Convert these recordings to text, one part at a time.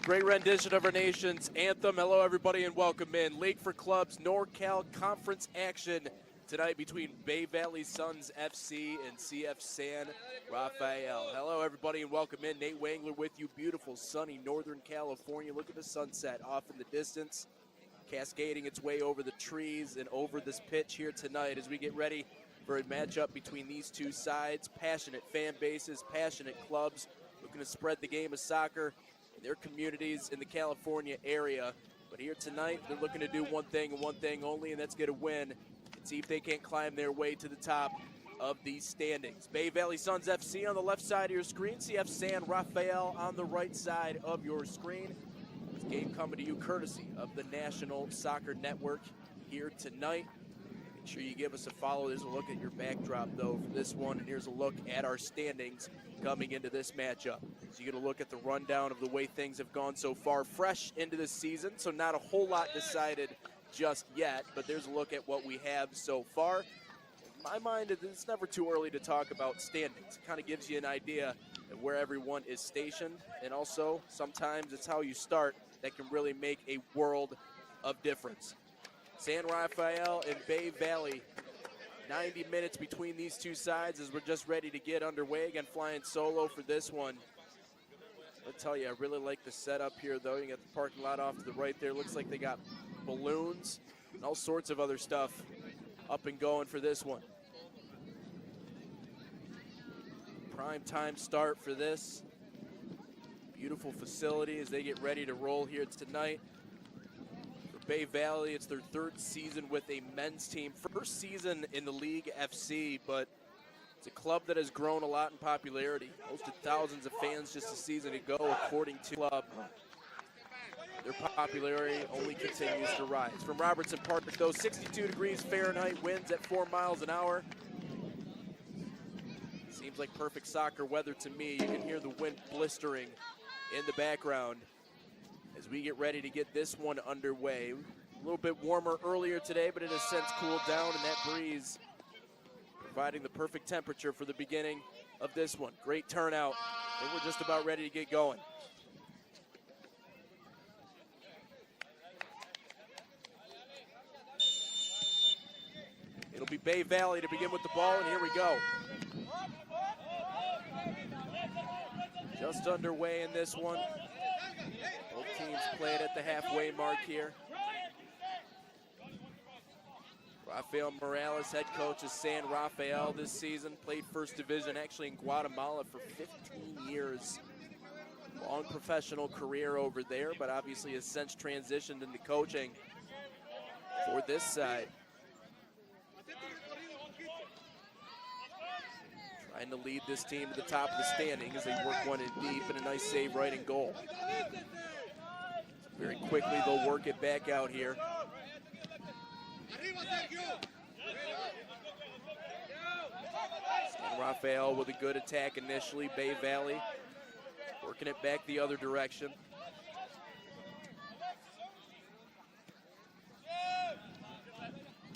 Great rendition of our nation's anthem. Hello, everybody, and welcome in. League for Clubs NorCal Conference action tonight between Bay Valley SUNS FC and CF San Rafael. Hello, everybody, and welcome in. Nate Wangler with you. Beautiful, sunny Northern California. Look at the sunset off in the distance, cascading its way over the trees and over this pitch here tonight as we get ready for a matchup between these two sides. Passionate fan bases, passionate clubs looking to spread the game of soccer in their communities in the California area. But here tonight, they're looking to do one thing and one thing only, and that's get a win and see if they can't climb their way to the top of these standings. Bay Valley SUNS FC on the left side of your screen, CF San Rafael on the right side of your screen. This game coming to you courtesy of the National Soccer Network here tonight. Make sure you give us a follow. There's a look at your backdrop, though, for this one, and here's a look at our standings coming into this matchup. So you get a look at the rundown of the way things have gone so far, fresh into this season, so not a whole lot decided just yet, but there's a look at what we have so far. In my mind, it's never too early to talk about standings. It kind of gives you an idea of where everyone is stationed, and also sometimes it's how you start that can really make a world of difference. San Rafael and Bay Valley, 90 minutes between these two sides as we're just ready to get underway. Again, flying solo for this one. I'll tell you, I really like the setup here, though. You got the parking lot off to the right there. Looks like they got balloons and all sorts of other stuff up and going for this one. Prime time start for this. Beautiful facility as they get ready to roll here tonight. Bay Valley, it's their third season with a men's team. First season in the League FC, but it's a club that has grown a lot in popularity. Hosted thousands of fans just a season ago, according to the club. Their popularity only continues to rise. From Robertson Park, though, 62 degrees Fahrenheit, winds at 4 miles an hour. Seems like perfect soccer weather to me. You can hear the wind blistering in the background as we get ready to get this one underway. A little bit warmer earlier today, but it has since cooled down, and that breeze providing the perfect temperature for the beginning of this one. Great turnout, and we're just about ready to get going. It'll be Bay Valley to begin with the ball, and here we go. Just underway in this one. Both teams played at the halfway mark here. Raphael Morales, head coach of San Rafael this season, played first division actually in Guatemala for 15 years. Long professional career over there, but obviously has since transitioned into coaching for this side. Trying to lead this team to the top of the standing as they work one in deep, and a nice save right in goal. Very quickly, they'll work it back out here. San Rafael with a good attack initially. Bay Valley working it back the other direction.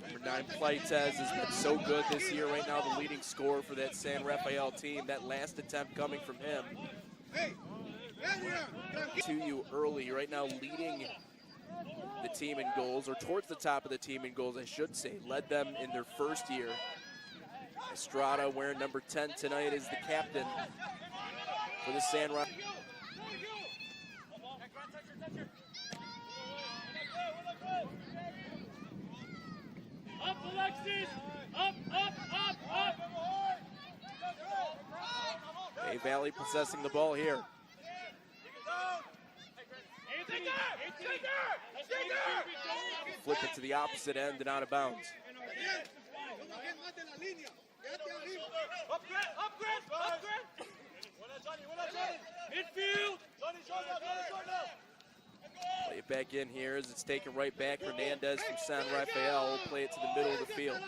Number 9, Pleites has been so good this year. Right now, the leading scorer for that San Rafael team. That last attempt coming from him. To you early, right now leading the team in goals, or towards the top of the team in goals, I should say. Led them in their first year. Estrada, wearing number 10 tonight, is the captain for the San Rafael. Up, Alexis! Up, up, up, up! Bay Valley possessing the ball here. Flip it to the opposite end and out of bounds. Midfield! Play it back in here as it's taken right back. Hernandez from San Rafael will play it to the middle of the field.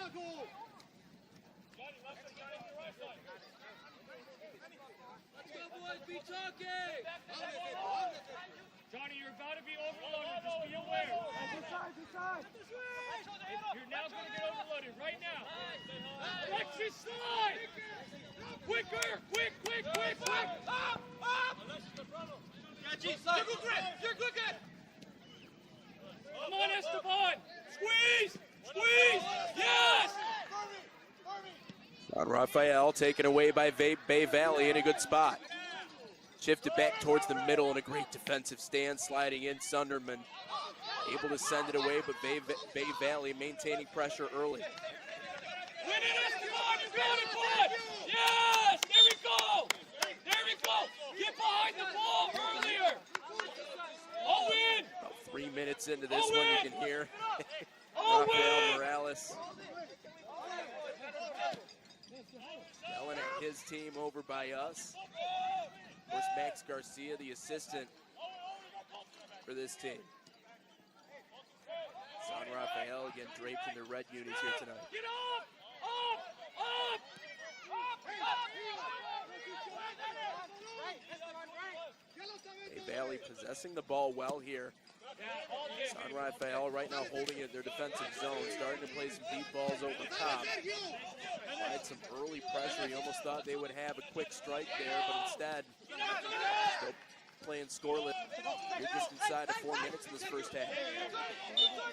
Johnny, you're about to be overloaded. Just be aware. You're now going to get overloaded right now. Alexis, slide! Quicker! Quick, quick, quick, quick! Up, up! Come on, Esteban! Squeeze! Squeeze! Yes! San Rafael taken away by Bay Valley in a good spot. Shifted back towards the middle in a great defensive stand, sliding in Sunderman. Able to send it away, but Bay Valley maintaining pressure early. Win it, Esteban! You got it, bud! Yes! There we go! There we go! Get behind the ball earlier! All in! About 3 minutes into this one, you can hear All Raphael in! Morales yelling at his team over by us. Of course, Max Garcia, the assistant for this team. San Rafael again draped in their red unis here tonight. Get up! Up! Up! Bay Valley possessing the ball well here. San Rafael right now holding it in their defensive zone, starting to play some deep balls over top. Had some early pressure. You almost thought they would have a quick strike there, but instead, still playing scoreless. You're just inside of 4 minutes in this first half.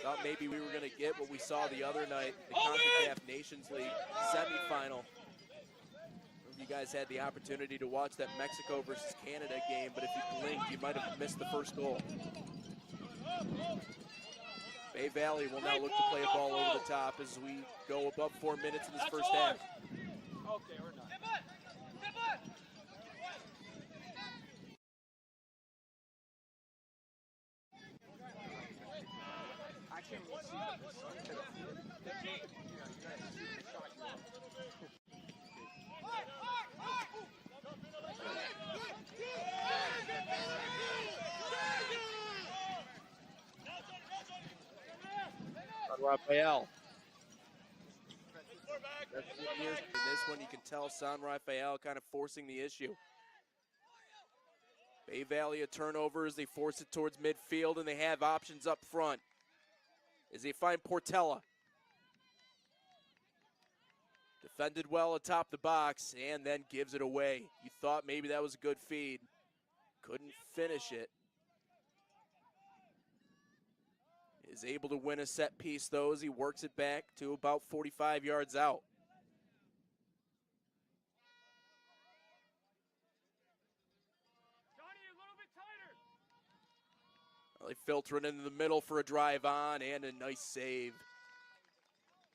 Thought maybe we were going to get what we saw the other night, the CONCACAF Nations League semifinal. You guys had the opportunity to watch that Mexico versus Canada game, but if you blinked, you might have missed the first goal. Bay Valley will now look to play a ball over the top as we go above 4 minutes in this first half. Okay, we're done. Raphael. In this one, you can tell San Rafael kind of forcing the issue. Bay Valley a turnover as they force it towards midfield, and they have options up front as they find Portela. Defended well atop the box and then gives it away. You thought maybe that was a good feed. Couldn't finish it. Is able to win a set piece though as he works it back to about 45 yards out. Johnny, a little bit tighter. Well, they filter it into the middle for a drive on and a nice save.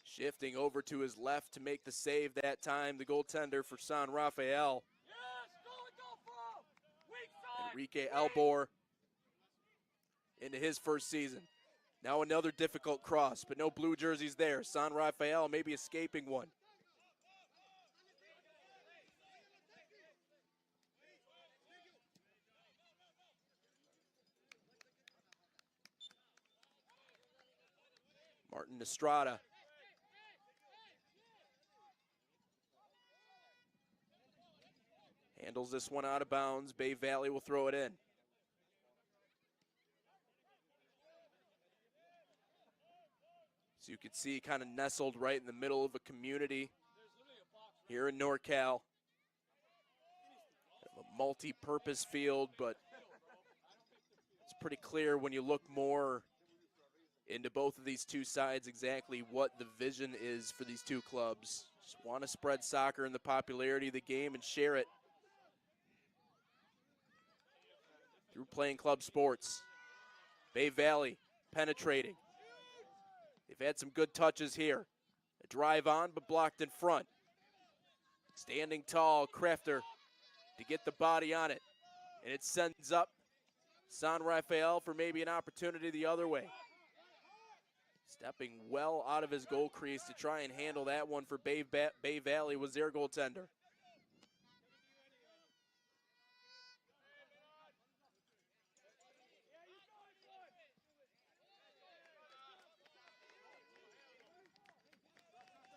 Shifting over to his left to make the save that time, the goaltender for San Rafael. Yes, go, weak side. Enrique Albor into his first season. Now another difficult cross, but no blue jerseys there. San Rafael maybe escaping one. Martin Estrada. Handles this one out of bounds. Bay Valley will throw it in. So you can see kind of nestled right in the middle of a community here in NorCal. A multi-purpose field, but it's pretty clear when you look more into both of these two sides exactly what the vision is for these two clubs. Just want to spread soccer and the popularity of the game and share it through playing club sports. Bay Valley penetrating. They've had some good touches here. A drive on, but blocked in front. Standing tall, Crafter to get the body on it. And it sends up San Rafael for maybe an opportunity the other way. Stepping well out of his goal crease to try and handle that one for Bay Valley was their goaltender.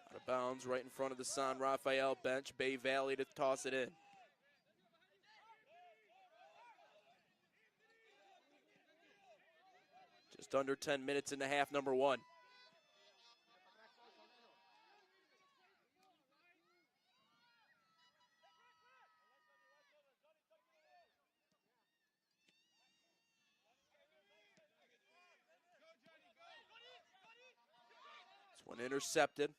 Out of bounds right in front of the San Rafael bench. Bay Valley to toss it in. Just under 10 minutes into half number one. One intercepted.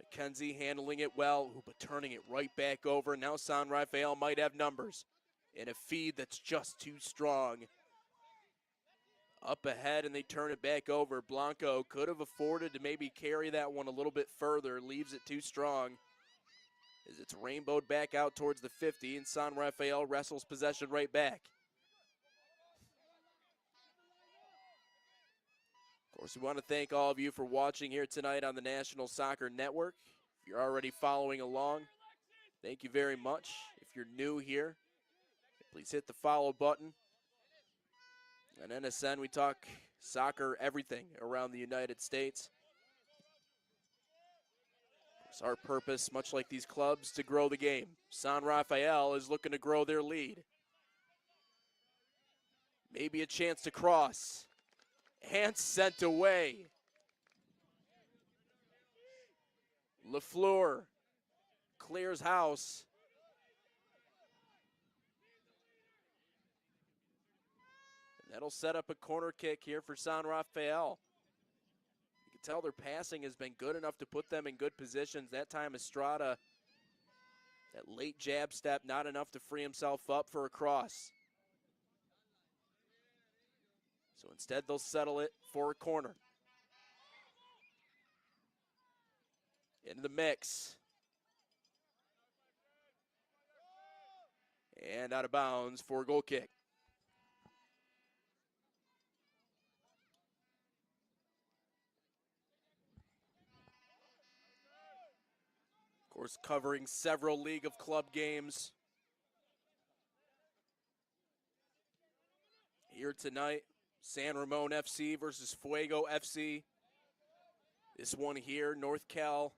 McKenzie handling it well, but turning it right back over. Now San Rafael might have numbers in a feed that's just too strong. Up ahead, and they turn it back over. Blanco could have afforded to maybe carry that one a little bit further, leaves it too strong as it's rainbowed back out towards the 50, and San Rafael wrestles possession right back. Of course, we want to thank all of you for watching here tonight on the National Soccer Network. If you're already following along, thank you very much. If you're new here, please hit the follow button. On NSN, we talk soccer, everything around the United States. It's our purpose, much like these clubs, to grow the game. San Rafael is looking to grow their lead. Maybe a chance to cross. And sent away. LaFleur clears house. And that'll set up a corner kick here for San Rafael. You can tell their passing has been good enough to put them in good positions. That time Estrada, that late jab step, not enough to free himself up for a cross. So instead they'll settle it for a corner. In the mix. And out of bounds for a goal kick. Of course, covering several League of Club games here tonight. San Ramon FC versus Fuego FC. This one here, North Cal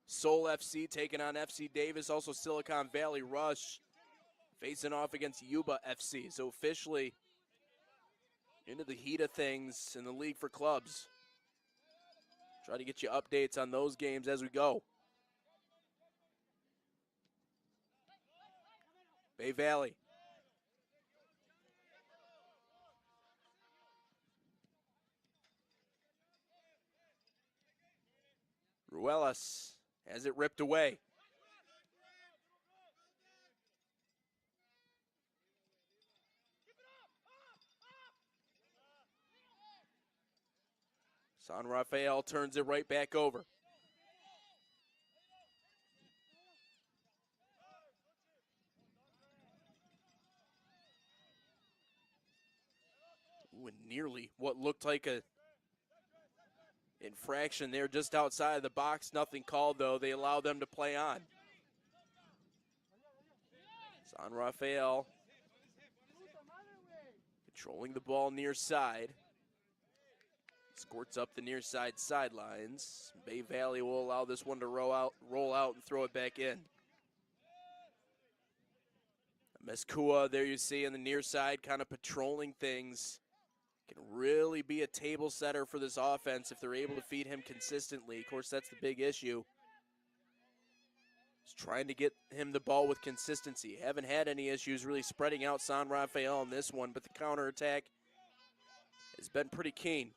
Sol FC taking on FC Davis. Also Silicon Valley Rush facing off against Yuba FC. So officially into the heat of things in the League for Clubs. Try to get you updates on those games as we go. Bay Valley. Ruelas has it ripped away. San Rafael turns it right back over. Ooh, and nearly what looked like a infraction there just outside of the box. Nothing called, though. They allow them to play on. San Rafael controlling the ball near side. Squirts up the near side sidelines. Bay Valley will allow this one to roll out and throw it back in. Mescua, there you see on the near side, kind of patrolling things. Can really be a table setter for this offense if they're able to feed him consistently. Of course, that's the big issue. Just trying to get him the ball with consistency. Haven't had any issues really spreading out San Rafael in this one, but the counterattack has been pretty keen.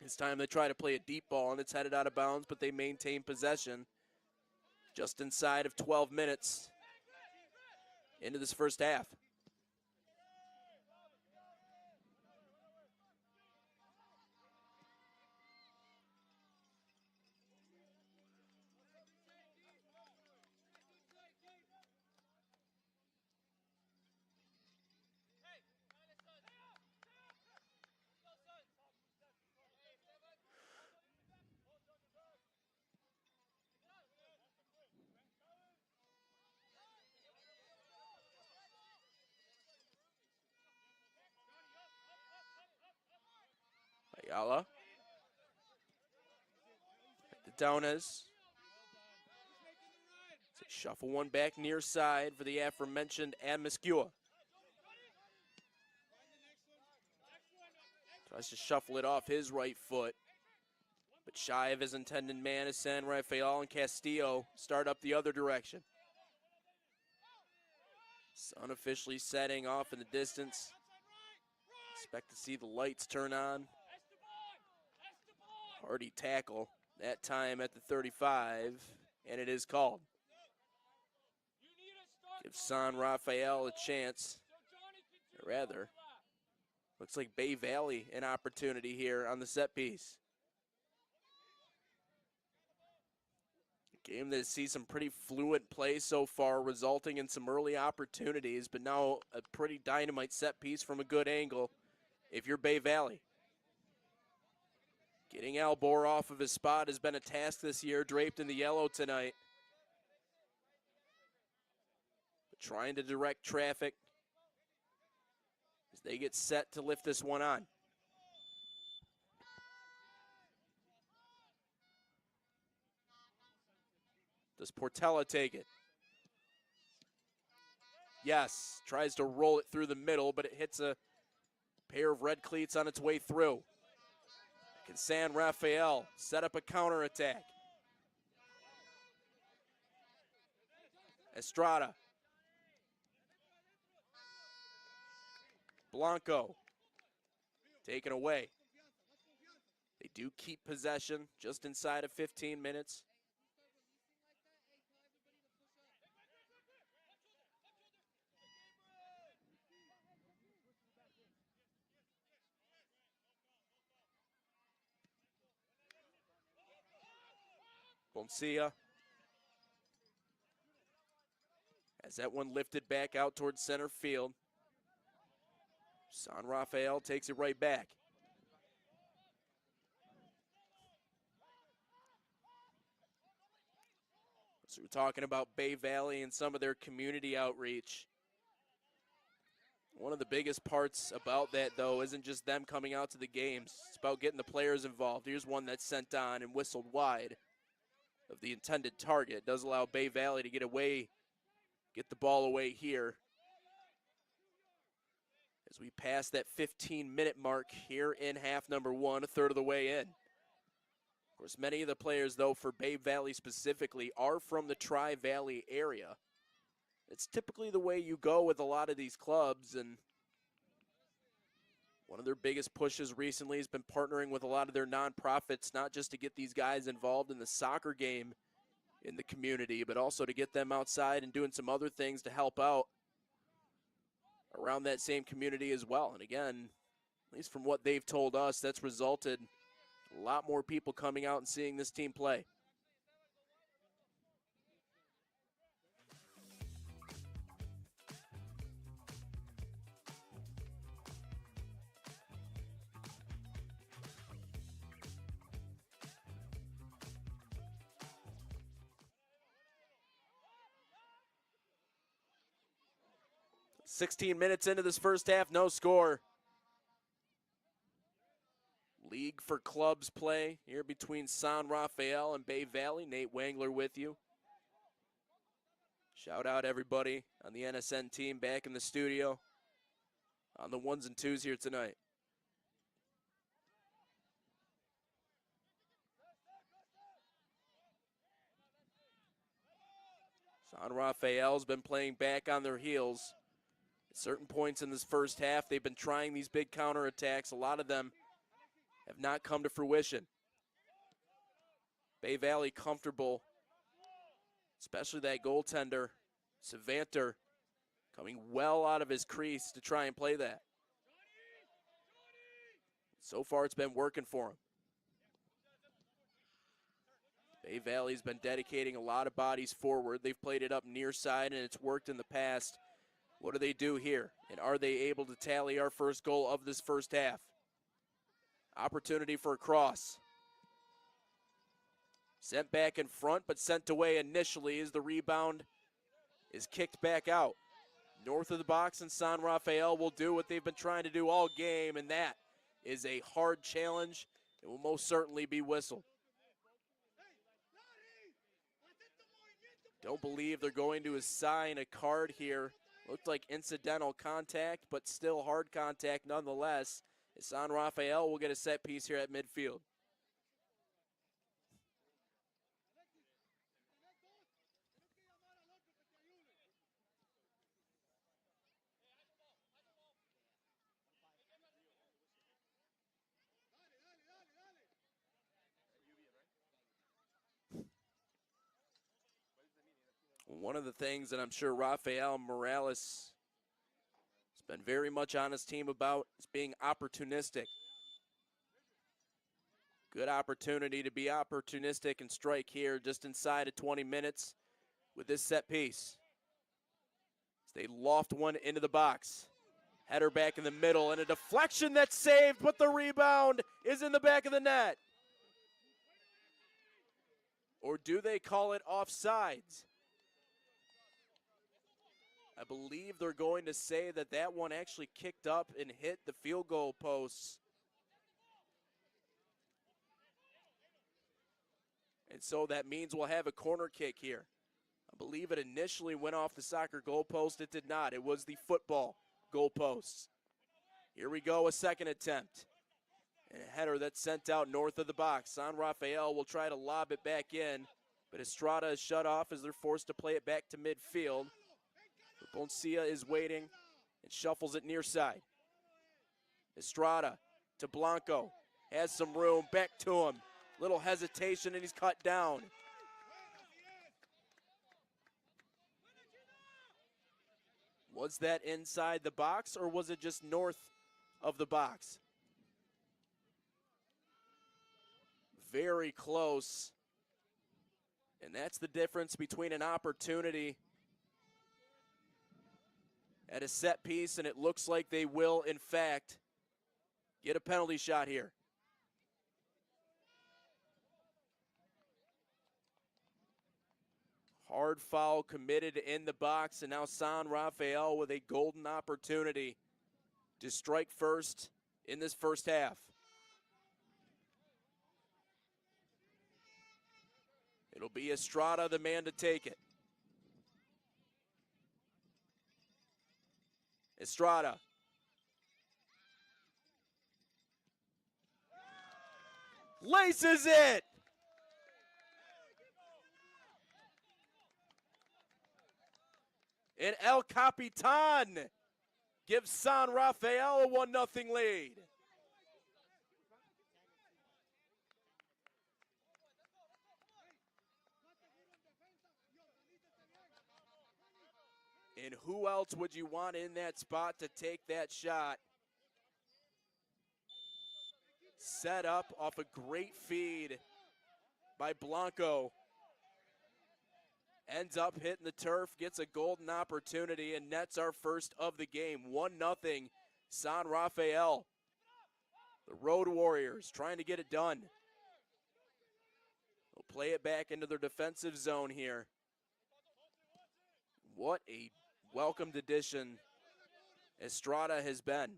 This time they try to play a deep ball, and it's headed out of bounds, but they maintain possession just inside of 12 minutes into this first half. Ayala. The Downes. Shuffle one back near side for the aforementioned Mescua. Tries to shuffle it off his right foot. But shy of his intended man is San Rafael, and Castillo start up the other direction. Unofficially setting off in the distance. Expect to see the lights turn on. Hardy tackle, that time at the 35, and it is called. Gives San Rafael a chance, or rather, looks like Bay Valley an opportunity here on the set piece. Game that sees some pretty fluent play so far, resulting in some early opportunities, but now a pretty dynamite set piece from a good angle if you're Bay Valley. Getting Albor off of his spot has been a task this year, draped in the yellow tonight. But trying to direct traffic as they get set to lift this one on. Does Portela take it? Yes, tries to roll it through the middle, but it hits a pair of red cleats on its way through. Can San Rafael set up a counterattack? Estrada. Blanco. Taken away. They do keep possession just inside of 15 minutes. Boncia has that one lifted back out towards center field. San Rafael takes it right back. So we're talking about Bay Valley and some of their community outreach. One of the biggest parts about that, though, isn't just them coming out to the games. It's about getting the players involved. Here's one that's sent on and whistled wide of the intended target. It does allow Bay Valley to get the ball away here. As we pass that 15-minute mark here in half number one, a third of the way in. Of course, many of the players, though, for Bay Valley specifically, are from the Tri-Valley area. It's typically the way you go with a lot of these clubs, and one of their biggest pushes recently has been partnering with a lot of their nonprofits, not just to get these guys involved in the soccer game in the community, but also to get them outside and doing some other things to help out around that same community as well. And again, at least from what they've told us, that's resulted in a lot more people coming out and seeing this team play. "16 minutes into this first half, no score. League for Clubs play here between San Rafael and Bay Valley. Nate Wangler with you. Shout out everybody on the NSN team back in the studio on the ones and twos here tonight. San Rafael's been playing back on their heels. At certain points in this first half, they've been trying these big counterattacks. A lot of them have not come to fruition. Bay Valley comfortable, especially that goaltender, Savanter, coming well out of his crease to try and play that. So far, it's been working for him. Bay Valley's been dedicating a lot of bodies forward. They've played it up near side, and it's worked in the past. What do they do here? And are they able to tally our first goal of this first half? Opportunity for a cross. Sent back in front, but sent away initially as the rebound is kicked back out. North of the box, and San Rafael will do what they've been trying to do all game, and that is a hard challenge. It will most certainly be whistled. Don't believe they're going to assign a card here. Looked like incidental contact, but still hard contact nonetheless. San Rafael will get a set piece here at midfield. One of the things that I'm sure Raphael Morales has been very much on his team about is being opportunistic. Good opportunity to be opportunistic and strike here just inside of 20 minutes with this set piece. They loft one into the box. Header back in the middle and a deflection that's saved, but the rebound is in the back of the net. Or do they call it offsides? I believe they're going to say that that one actually kicked up and hit the field goal posts. And so that means we'll have a corner kick here. I believe it initially went off the soccer goalpost. It did not. It was the football goalposts. Here we go, a second attempt. And a header that's sent out north of the box. San Rafael will try to lob it back in, but Estrada is shut off as they're forced to play it back to midfield. Boncia is waiting and shuffles it near side. Estrada to Blanco. Has some room, back to him. Little hesitation and he's cut down. Was that inside the box or was it just north of the box? Very close. And that's the difference between an opportunity at a set piece, and it looks like they will, in fact, get a penalty shot here. Hard foul committed in the box, and now San Rafael with a golden opportunity to strike first in this first half. It'll be Estrada, the man to take it. Estrada. Laces it! And El Capitan gives San Rafael a 1-0 lead. And who else would you want in that spot to take that shot? Set up off a great feed by Blanco. Ends up hitting the turf, gets a golden opportunity, and nets our first of the game. 1-0 San Rafael. The Road Warriors trying to get it done. They'll play it back into their defensive zone here. What a welcomed addition Estrada has been.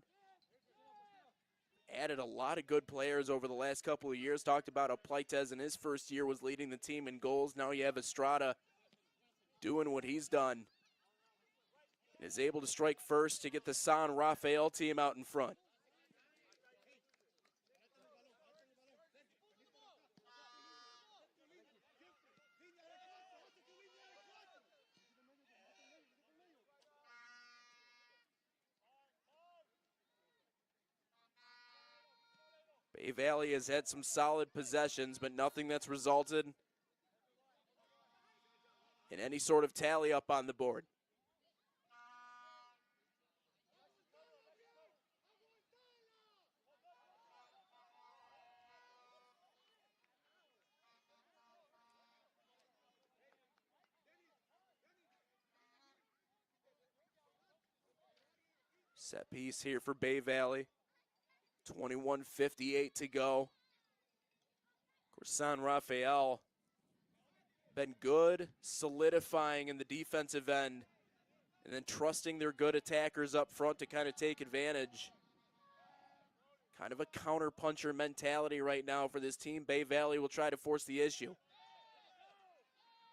Added a lot of good players over the last couple of years. Talked about how Pleites in his first year was leading the team in goals. Now you have Estrada doing what he's done. And is able to strike first to get the San Rafael team out in front. Bay Valley has had some solid possessions, but nothing that's resulted in any sort of tally up on the board. Set piece here for Bay Valley. 21:58 to go. Of course, San Rafael been good, solidifying in the defensive end, and then trusting their good attackers up front to kind of take advantage. Kind of a counter-puncher mentality right now for this team. Bay Valley will try to force the issue.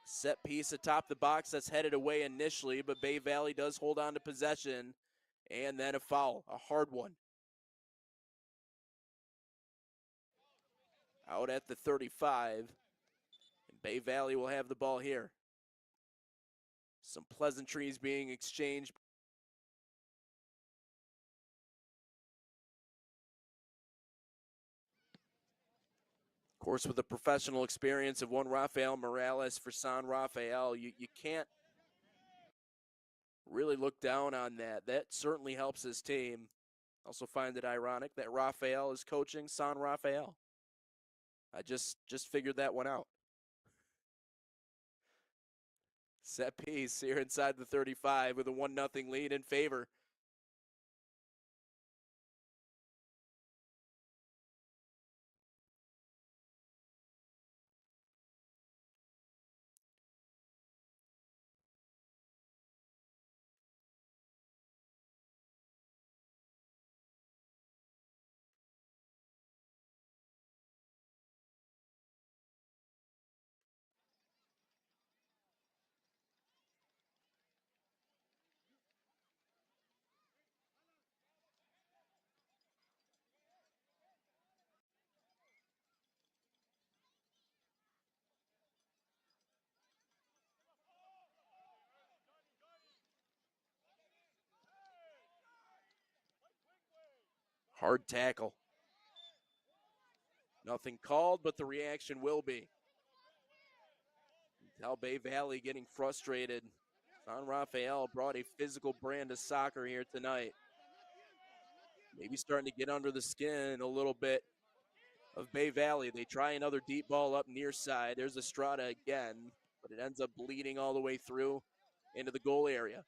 Set piece atop the box that's headed away initially, but Bay Valley does hold on to possession, and then a foul, a hard one. Out at the 35. And Bay Valley will have the ball here. Some pleasantries being exchanged. Of course, with the professional experience of one Raphael Morales for San Rafael, you can't really look down on that. That certainly helps his team. Also find it ironic that Raphael is coaching San Rafael. I just figured that one out. Set piece here inside the 35 with a 1-0 lead in favor. Hard tackle. Nothing called, but the reaction will be. Tell Bay Valley getting frustrated. San Rafael brought a physical brand of soccer here tonight. Maybe starting to get under the skin a little bit of Bay Valley. They try another deep ball up near side. There's Estrada again, but it ends up bleeding all the way through into the goal area.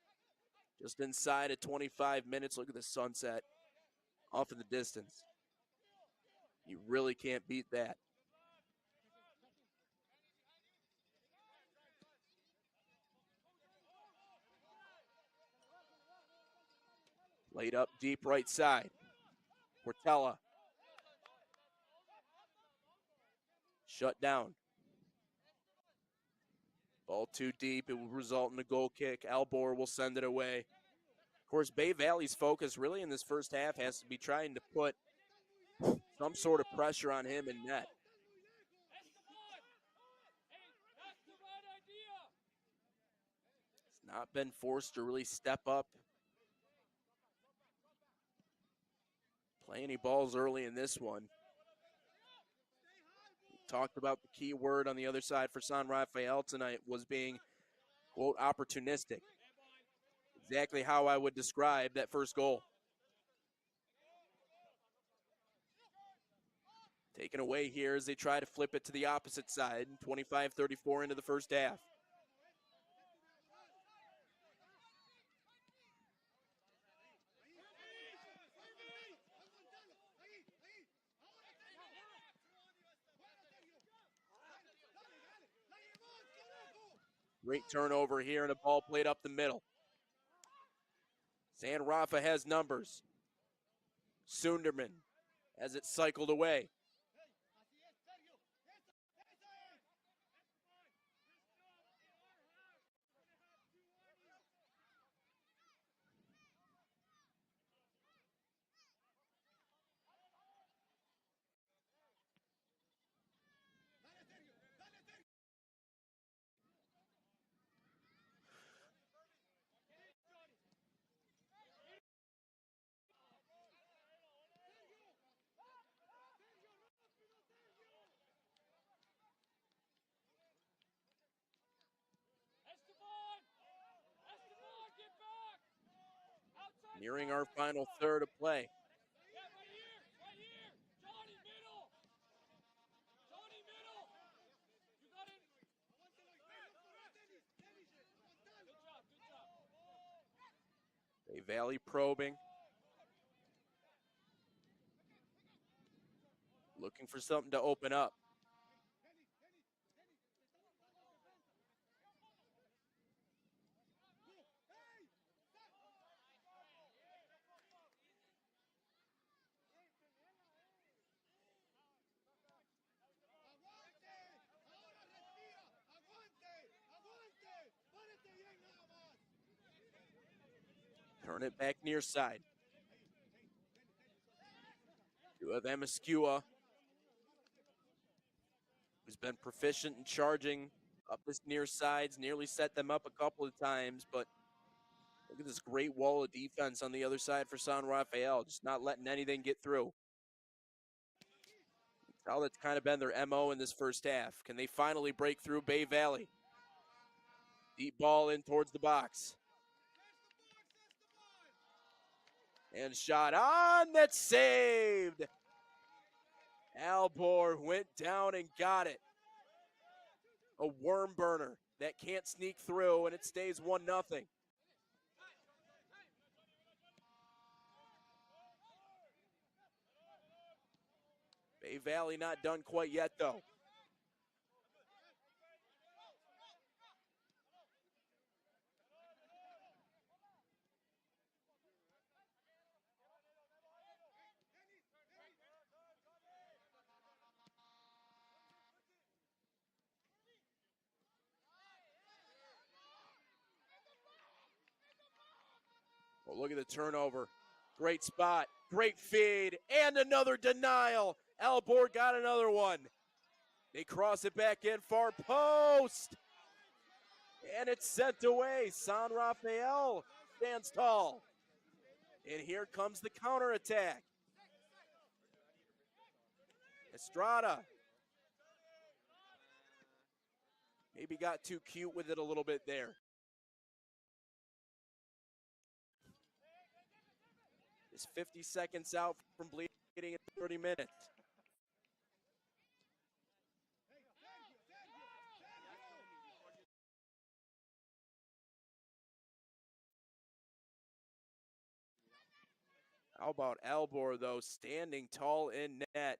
Just inside at 25 minutes. Look at the sunset off in the distance. You really can't beat that. Laid up deep right side. Portella. Shut down. Ball too deep. It will result in a goal kick. Albor will send it away. Of course, Bay Valley's focus really in this first half has to be trying to put some sort of pressure on him in net. It's not been forced to really step up. Play any balls early in this one. Talked about the key word on the other side for San Rafael tonight was being, quote, opportunistic. Exactly how I would describe that first goal. Taken away here as they try to flip it to the opposite side. 25-34 into the first half. Great turnover here and a ball played up the middle. San Rafa has numbers. Sunderman as it cycled away. Nearing our final third of play. Bay Valley probing. Looking for something to open up. Turn it back near side. You have Emiskua, who's been proficient in charging up this near sides, nearly set them up a couple of times, but look at this great wall of defense on the other side for San Rafael, just not letting anything get through. How that's kind of been their MO in this first half. Can they finally break through Bay Valley? Deep ball in towards the box. And shot on, that's saved. Albor went down and got it. A worm burner that can't sneak through, and it stays 1-0. Bay Valley not done quite yet, though. Well, look at the turnover. Great spot, great feed, and another denial. Albor got another one. They cross it back in, far post. And it's sent away. San Rafael stands tall. And here comes the counterattack. Estrada. Maybe got too cute with it a little bit there. Is 50 seconds out from bleeding in 30 minutes. How about Albor, though, standing tall in net?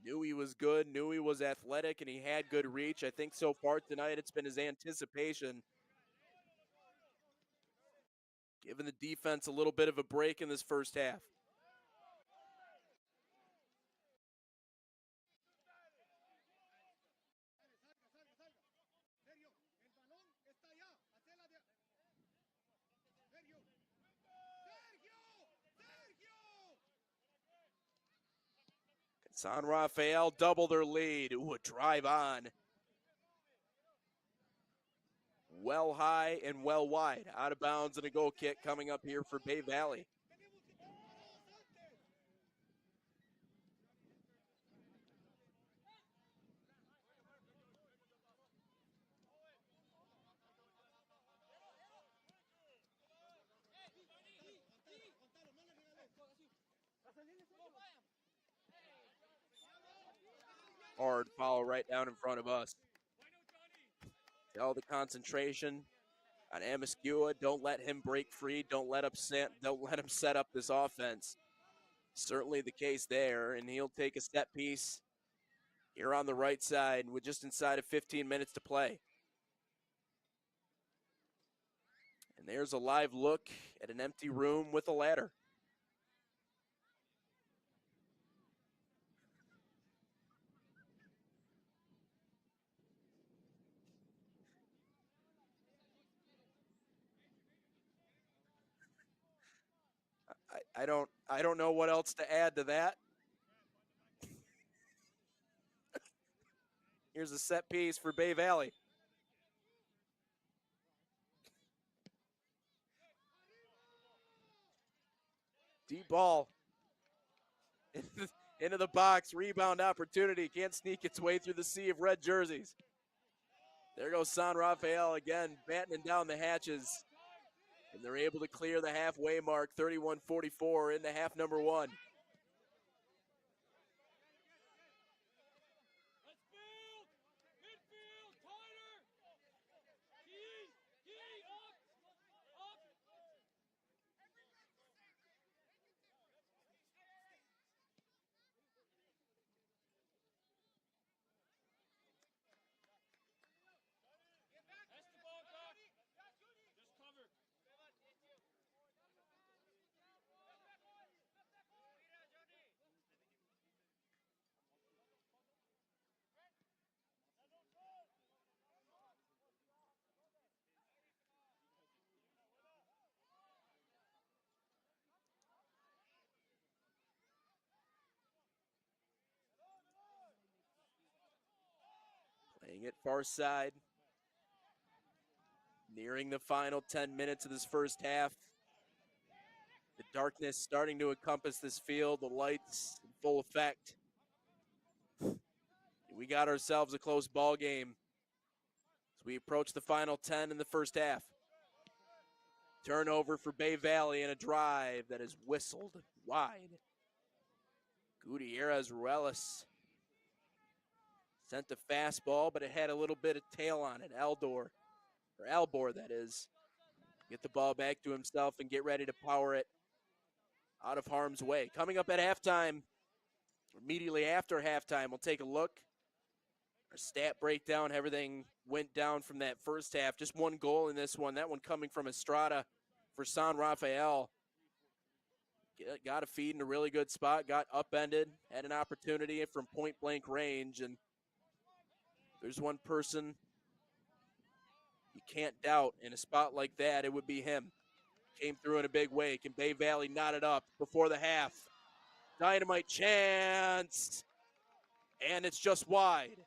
Knew he was good, knew he was athletic, and he had good reach. I think so far tonight it's been his anticipation. Giving the defense a little bit of a break in this first half. San Rafael double their lead. Ooh, a drive on. Well high and well wide. Out of bounds and a goal kick coming up here for Bay Valley. Hard foul right down in front of us. Tell the concentration on Amiskua. Don't let him break free. Don't let him set up this offense. Certainly the case there, and he'll take a set piece here on the right side with just inside of 15 minutes to play. And there's a live look at an empty room with a ladder. I don't know what else to add to that. Here's a set piece for Bay Valley. Deep ball into the box, rebound opportunity. Can't sneak its way through the sea of red jerseys. There goes San Rafael again, battening down the hatches. And they're able to clear the halfway mark, 31-44 in the half number one. Playing it far side. Nearing the final 10 minutes of this first half. The darkness starting to encompass this field, the lights in full effect. We got ourselves a close ball game as we approach the final 10 in the first half. Turnover for Bay Valley and a drive that is whistled wide. Gutierrez Ruelas sent the fastball, but it had a little bit of tail on it. Albor, that is. Get the ball back to himself and get ready to power it out of harm's way. Coming up at halftime, immediately after halftime, we'll take a look. Our stat breakdown, everything went down from that first half. Just one goal in this one. That one coming from Estrada for San Rafael. Got a feed in a really good spot, got upended, had an opportunity from point-blank range, and there's one person you can't doubt in a spot like that, it would be him. Came through in a big way. Can Bay Valley knot it up before the half? Dynamite chance, and it's just wide.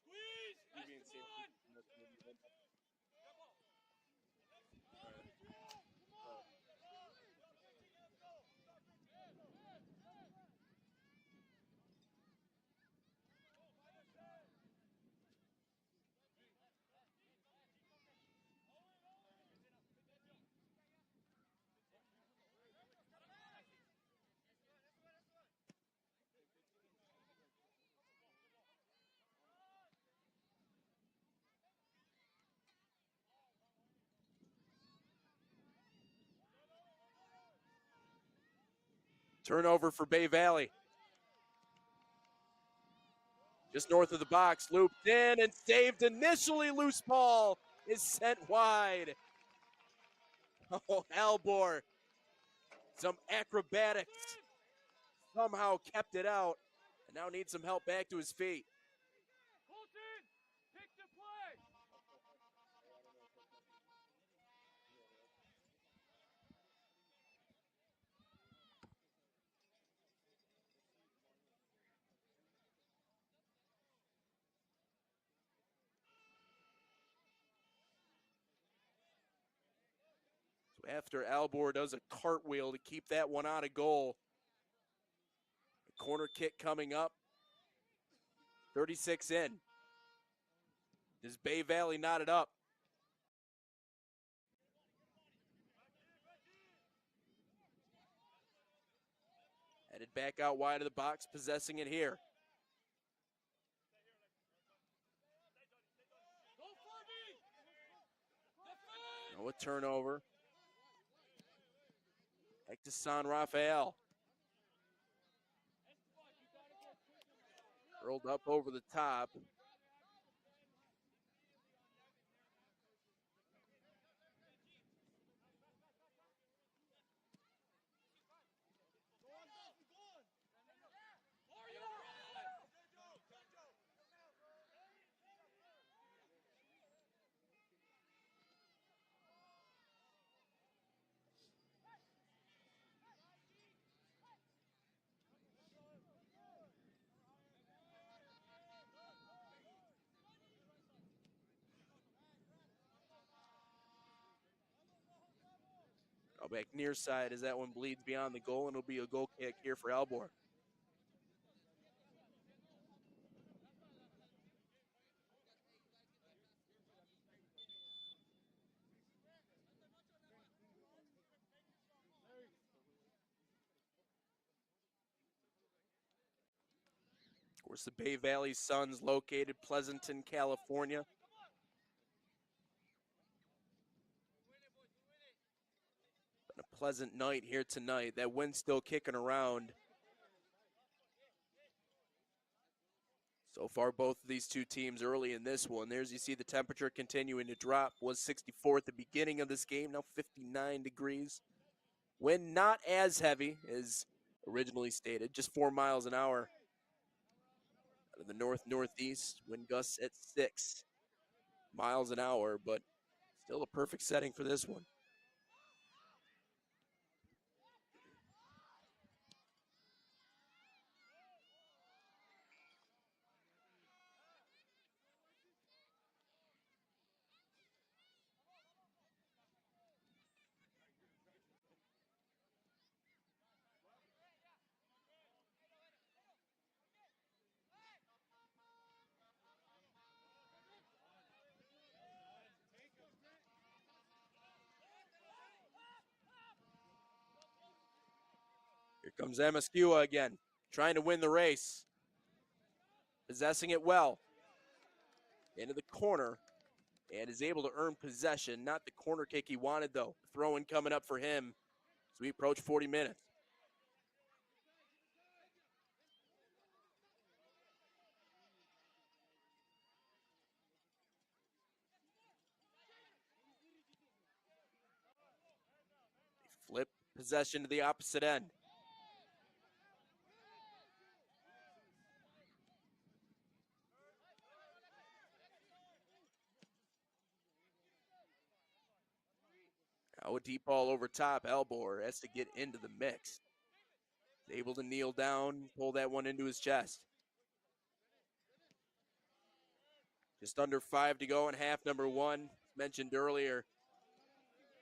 Squeeze! Esteban! Turnover for Bay Valley. Just north of the box, looped in and saved initially. Loose ball is sent wide. Oh, Albor, some acrobatics. Somehow kept it out and now needs some help back to his feet. Colton! Pick the play! So after Albor does a cartwheel to keep that one out of goal, a corner kick coming up. 36 in. Does Bay Valley knot it up? Headed back out wide of the box, possessing it here. Go for me! Defend! Now a turnover. Back to San Rafael. Curled up over the top. Go back near side as that one bleeds beyond the goal, and it'll be a goal kick here for Albor. Of course, the Bay Valley SUNS located Pleasanton, California. Been a pleasant night here tonight. That wind still kicking around. So far, both of these two teams early in this one. There's, you see the temperature continuing to drop. Was 64 at the beginning of this game, now 59 degrees. Wind not as heavy as originally stated, just 4 miles an hour. Out of the north-northeast, wind gusts at 6 miles an hour, but still a perfect setting for this one. Here comes Amaskua again, trying to win the race. Possessing it well. Into the corner, and is able to earn possession. Not the corner kick he wanted, though. Throw-in coming up for him as we approach 40 minutes. They flip possession to the opposite end. Now a deep ball over top. Elbor has to get into the mix. He's able to kneel down, pull that one into his chest. Just under 5 to go in half number 1. Mentioned earlier,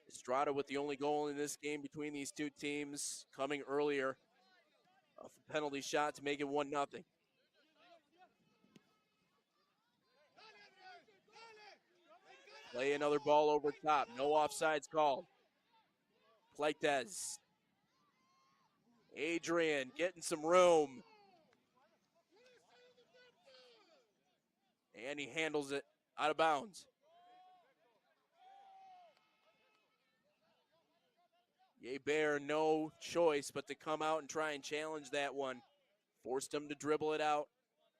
Estrada with the only goal in this game between these two teams, coming earlier off a penalty shot to make it 1-0. Play another ball over top. No offsides called. Pleites. Adrian getting some room. And he handles it out of bounds. Bear, no choice but to come out and try and challenge that one. Forced him to dribble it out.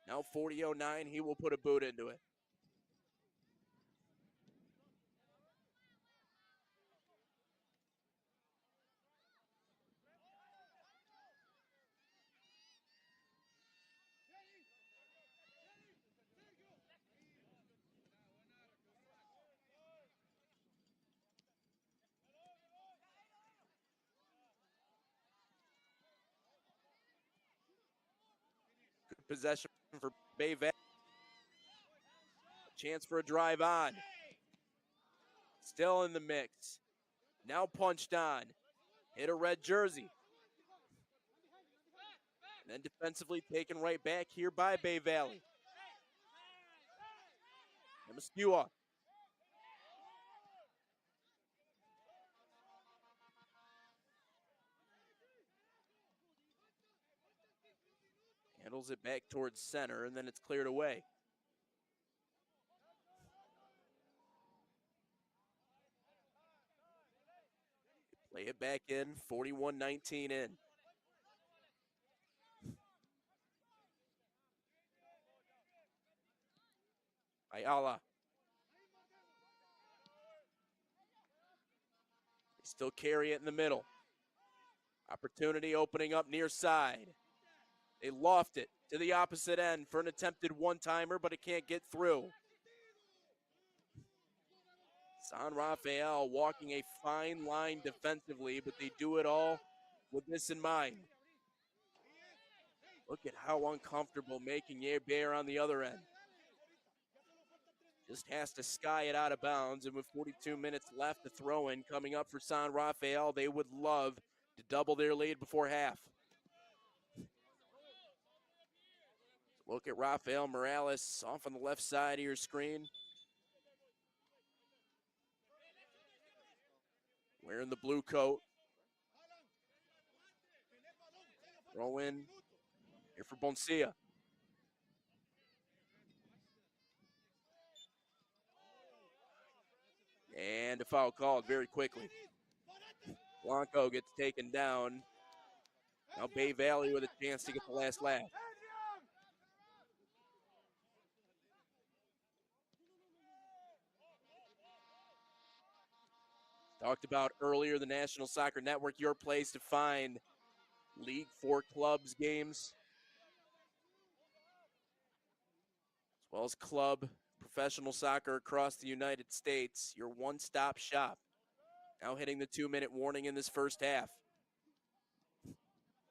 Now 40-09, he will put a boot into it. Good possession for Bay Valley. Chance for a drive on. Still in the mix. Now punched on. Hit a red jersey. And then defensively taken right back here by Bay Valley. Amaskua. Handles it back towards center, and then it's cleared away. Play it back in, 41-19 in. Ayala. They still carry it in the middle. Opportunity opening up near side. They loft it to the opposite end for an attempted one-timer, but it can't get through. San Rafael walking a fine line defensively, but they do it all with this in mind. Look at how uncomfortable making Bear on the other end. Just has to sky it out of bounds, and with 42 minutes left, the throw-in coming up for San Rafael. They would love to double their lead before half. Look at Raphael Morales off on the left side of your screen. Wearing the blue coat. Throw in here for Boncia. And a foul called very quickly. Blanco gets taken down. Now Bay Valley with a chance to get the last laugh. Talked about earlier, the National Soccer Network, your place to find League 4 clubs games. well as club professional soccer across the United States, your one-stop shop. Now hitting the 2-minute warning in this first half.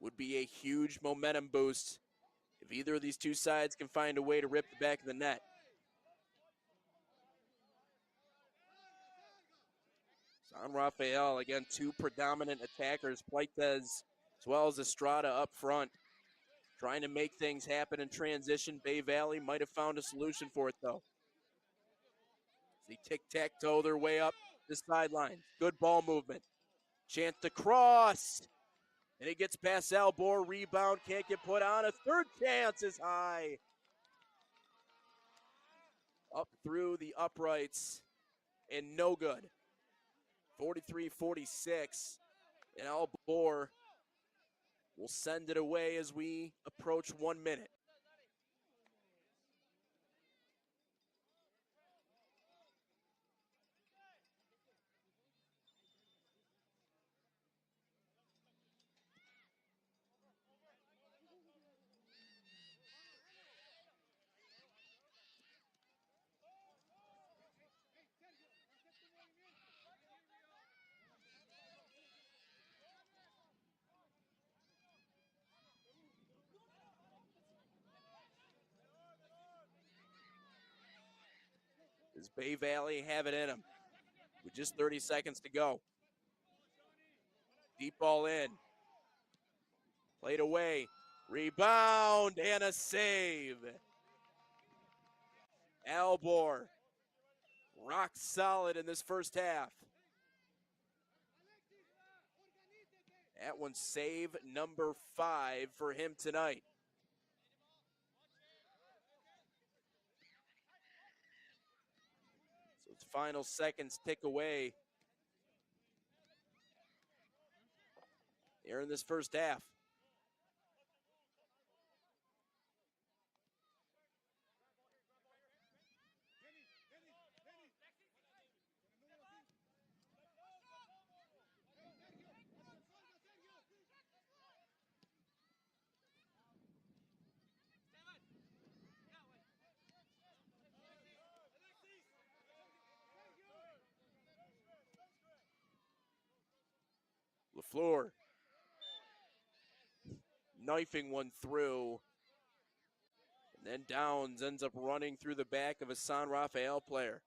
Would be a huge momentum boost if either of these two sides can find a way to rip the back of the net. San Rafael, again, two predominant attackers, Pleitez as well as Estrada up front, trying to make things happen in transition. Bay Valley might have found a solution for it, though. They tic-tac-toe their way up the sideline. Good ball movement. Chance to cross. And it gets past Albor. Rebound can't get put on. A third chance is high. Up through the uprights. And no good. 43-46. And Albor will send it away as we approach 1 minute. Does Bay Valley have it in them? With just 30 seconds to go. Deep ball in. Played away. Rebound and a save. Albor, rock solid in this first half. That one's save number 5 for him tonight. So it's final seconds tick away here in this first half. LaFleur knifing one through. And then Downs ends up running through the back of a San Rafael player.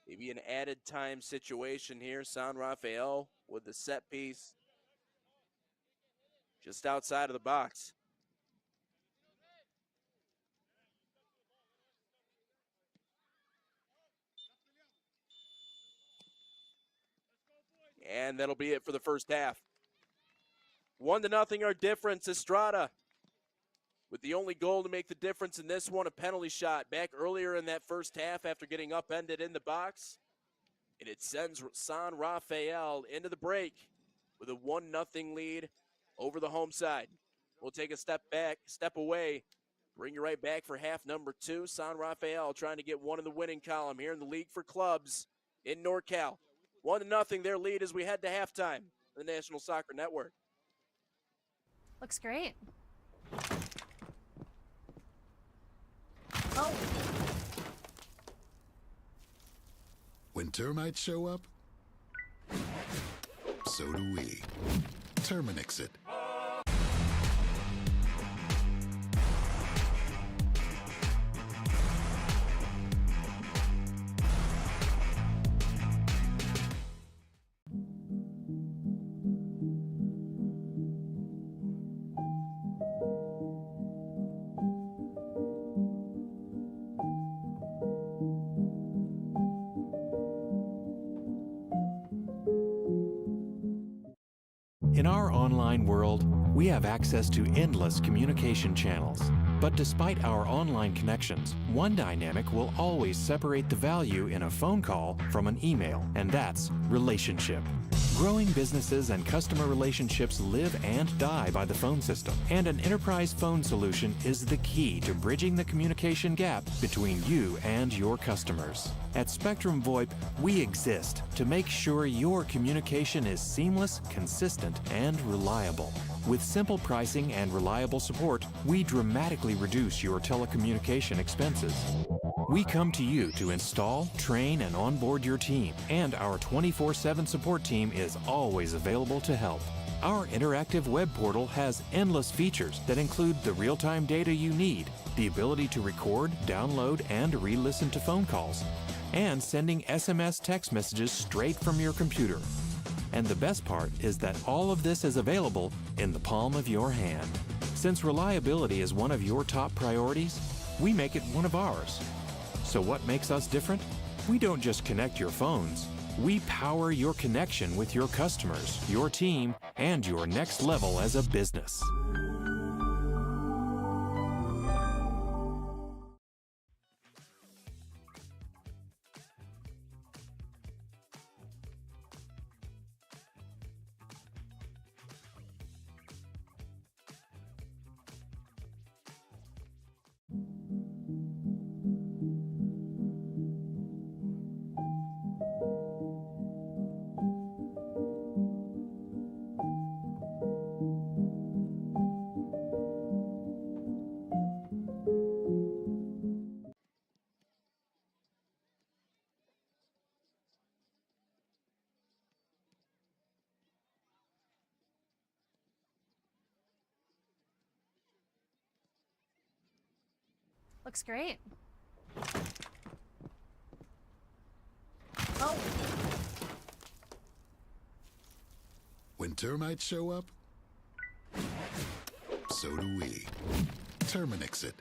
Maybe an added time situation here. San Rafael with the set piece just outside of the box. And that'll be it for the first half. 1-0 our difference. Estrada with the only goal to make the difference in this one, a penalty shot back earlier in that first half after getting upended in the box. And it sends San Rafael into the break with a 1-0 lead over the home side. We'll take a step back, step away, bring you right back for half number 2. San Rafael trying to get one in the winning column here in the league for clubs in NorCal. 1-0 their lead as we head to halftime on the National Soccer Network. Looks great. Oh. When termites show up, so do we. Terminix it. In our online world, we have access to endless communication channels. But despite our online connections, one dynamic will always separate the value in a phone call from an email, and that's relationship. Growing businesses and customer relationships live and die by the phone system, and an enterprise phone solution is the key to bridging the communication gap between you and your customers. At Spectrum VoIP, we exist to make sure your communication is seamless, consistent, and reliable. With simple pricing and reliable support, we dramatically reduce your telecommunication expenses. We come to you to install, train, and onboard your team, and our 24/7 support team is always available to help. Our interactive web portal has endless features that include the real-time data you need, the ability to record, download, and re-listen to phone calls, and sending SMS text messages straight from your computer. And the best part is that all of this is available in the palm of your hand. Since reliability is one of your top priorities, we make it one of ours. So what makes us different? We don't just connect your phones. We power your connection with your customers, your team, and your next level as a business. Looks great. Oh. When termites show up, so do we. Terminix it.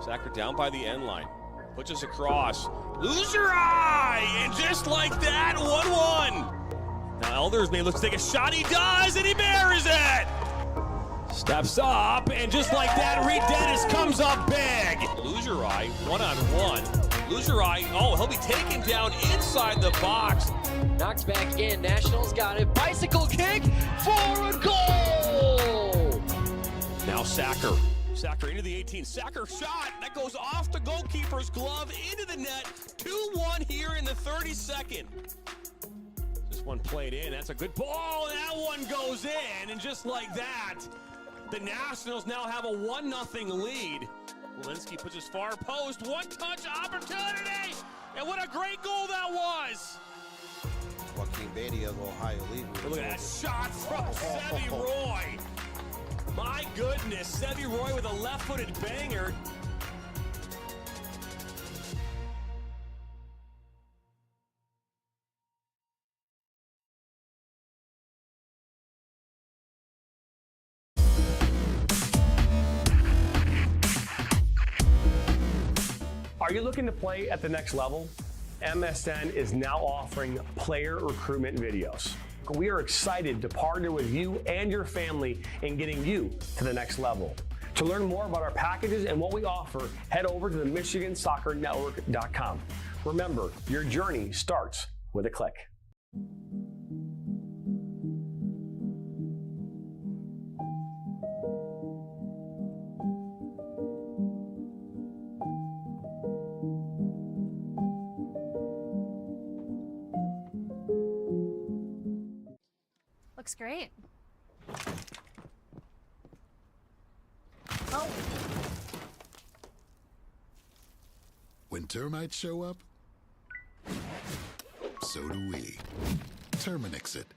Sacker down by the end line. Pushes across. Lose your eye! And just like that, 1-1. Now Elders may look to take a shot. He does, and he buries it! Steps up, and just like that, Reed Dennis comes up big. Lose your eye, 1-on-1. Lose your eye. Oh, he'll be taken down inside the box. Knocks back in. Nationals got it. Bicycle kick for a goal! Now Sacker. Sacker into the 18. Sacker shot. That goes off the goalkeeper's glove into the net. 2-1 here in the 32nd. This one played in. That's a good ball. That one goes in. And just like that, the Nationals now have a 1-0 lead. Walensky puts his far post. One-touch opportunity. And what a great goal that was. Joaquin Beatty of Ohio League. Look at that shot from Sevy Roy. My goodness, Sevy Roy with a left-footed banger. Are you looking to play at the next level? MSN is now offering player recruitment videos. We are excited to partner with you and your family in getting you to the next level. To learn more about our packages and what we offer, head over to the MichiganSoccerNetwork.com. Remember, your journey starts with a click. Looks great. Oh. When termites show up, so do we. Terminix it.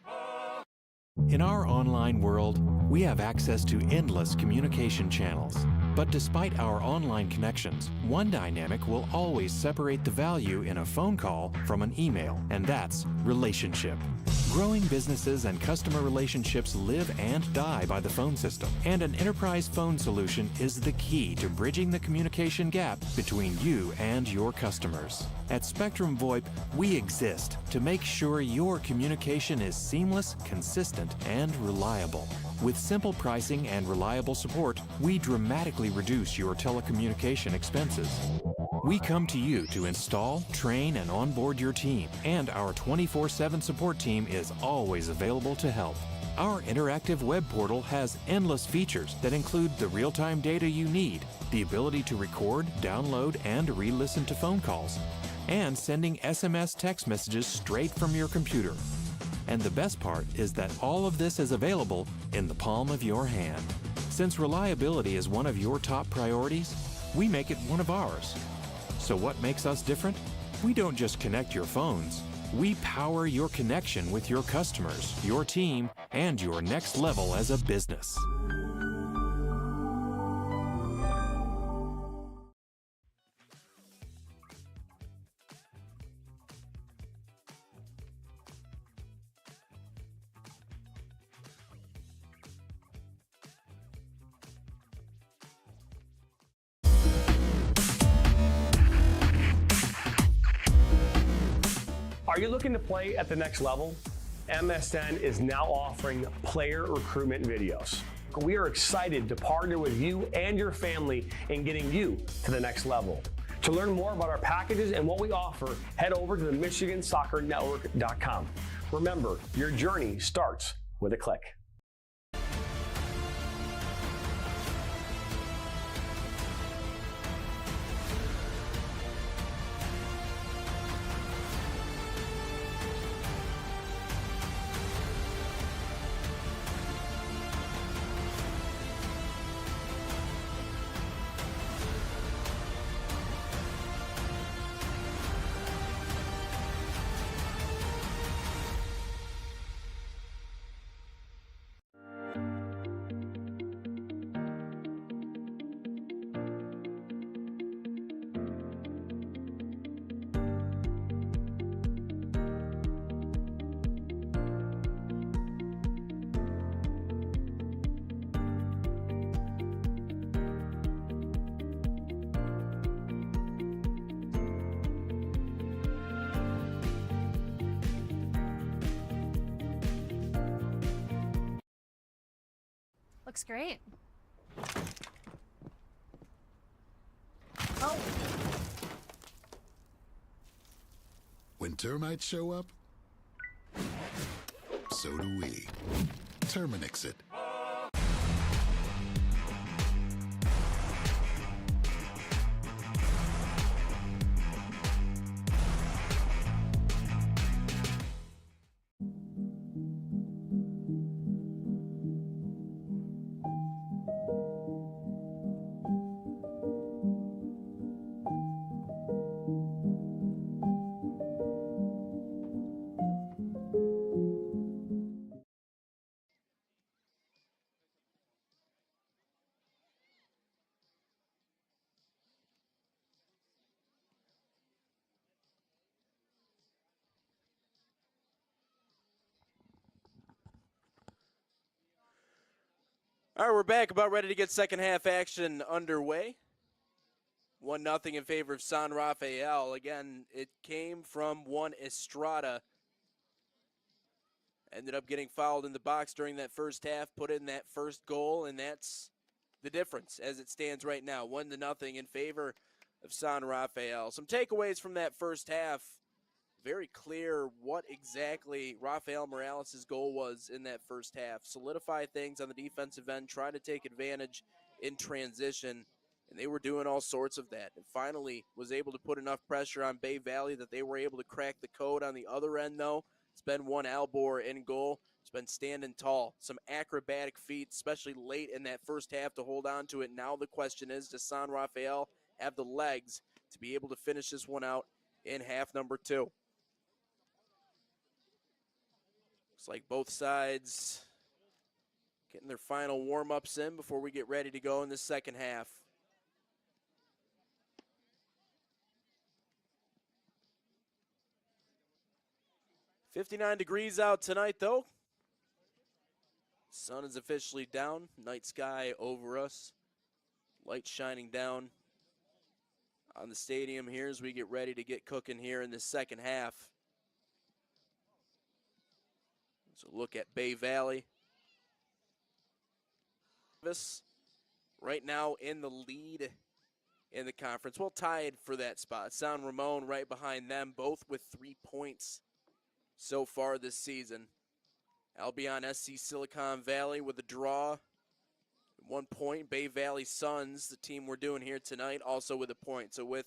In our online world, we have access to endless communication channels. But despite our online connections, one dynamic will always separate the value in a phone call from an email, and that's relationship. Growing businesses and customer relationships live and die by the phone system, and an enterprise phone solution is the key to bridging the communication gap between you and your customers. At Spectrum VoIP, we exist to make sure your communication is seamless, consistent, and reliable. With simple pricing and reliable support, we dramatically reduce your telecommunication expenses. We come to you to install, train, and onboard your team, and our 24/7 support team is always available to help. Our interactive web portal has endless features that include the real-time data you need, the ability to record, download, and re-listen to phone calls, and sending SMS text messages straight from your computer. And the best part is that all of this is available in the palm of your hand. Since reliability is one of your top priorities, we make it one of ours. So what makes us different? We don't just connect your phones. We power your connection with your customers, your team, and your next level as a business. Are you looking to play at the next level? MSN is now offering player recruitment videos. We are excited to partner with you and your family in getting you to the next level. To learn more about our packages and what we offer, head over to the MichiganSoccerNetwork.com. Remember, your journey starts with a click. Looks great. Oh. When termites show up, so do we. Terminix it. All right, we're back, about ready to get second half action underway. 1-0 in favor of San Rafael. Again, it came from one Estrada. Ended up getting fouled in the box during that first half, put in that first goal, and that's the difference as it stands right now. 1-0 in favor of San Rafael. Some takeaways from that first half. Very clear what exactly Rafael Morales' goal was in that first half. Solidify things on the defensive end, try to take advantage in transition, and they were doing all sorts of that. And finally was able to put enough pressure on Bay Valley that they were able to crack the code on the other end, though. It's been one Albor in goal. It's been standing tall. Some acrobatic feats, especially late in that first half, to hold on to it. Now the question is, does San Rafael have the legs to be able to finish this one out in half number 2? Looks like both sides getting their final warm-ups in before we get ready to go in the second half. 59 degrees out tonight, though. Sun is officially down. Night sky over us. Light shining down on the stadium here as we get ready to get cooking here in the second half. So look at Bay Valley. Right now in the lead in the conference. Well, tied for that spot. San Ramon right behind them, both with 3 points so far this season. Albion SC Silicon Valley with a draw. 1 point. Bay Valley Suns, the team we're doing here tonight, also with a point. So with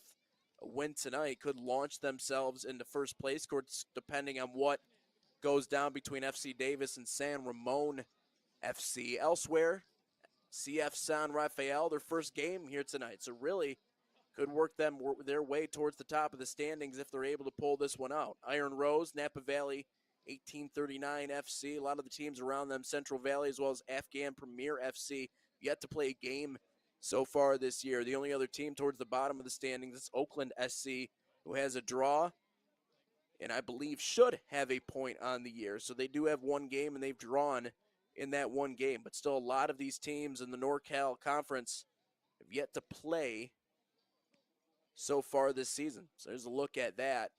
a win tonight, could launch themselves into first place, of course, depending on what goes down between FC Davis and San Ramon FC. Elsewhere, CF San Rafael, their first game here tonight. So really could work their way towards the top of the standings if they're able to pull this one out. Iron Rose, Napa Valley, 1839 FC. A lot of the teams around them, Central Valley as well as Afghan Premier FC, yet to play a game so far this year. The only other team towards the bottom of the standings is Oakland SC, who has a draw and I believe should have a point on the year. So they do have one game and they've drawn in that one game. But still, a lot of these teams in the NorCal Conference have yet to play so far this season. So there's a look at that.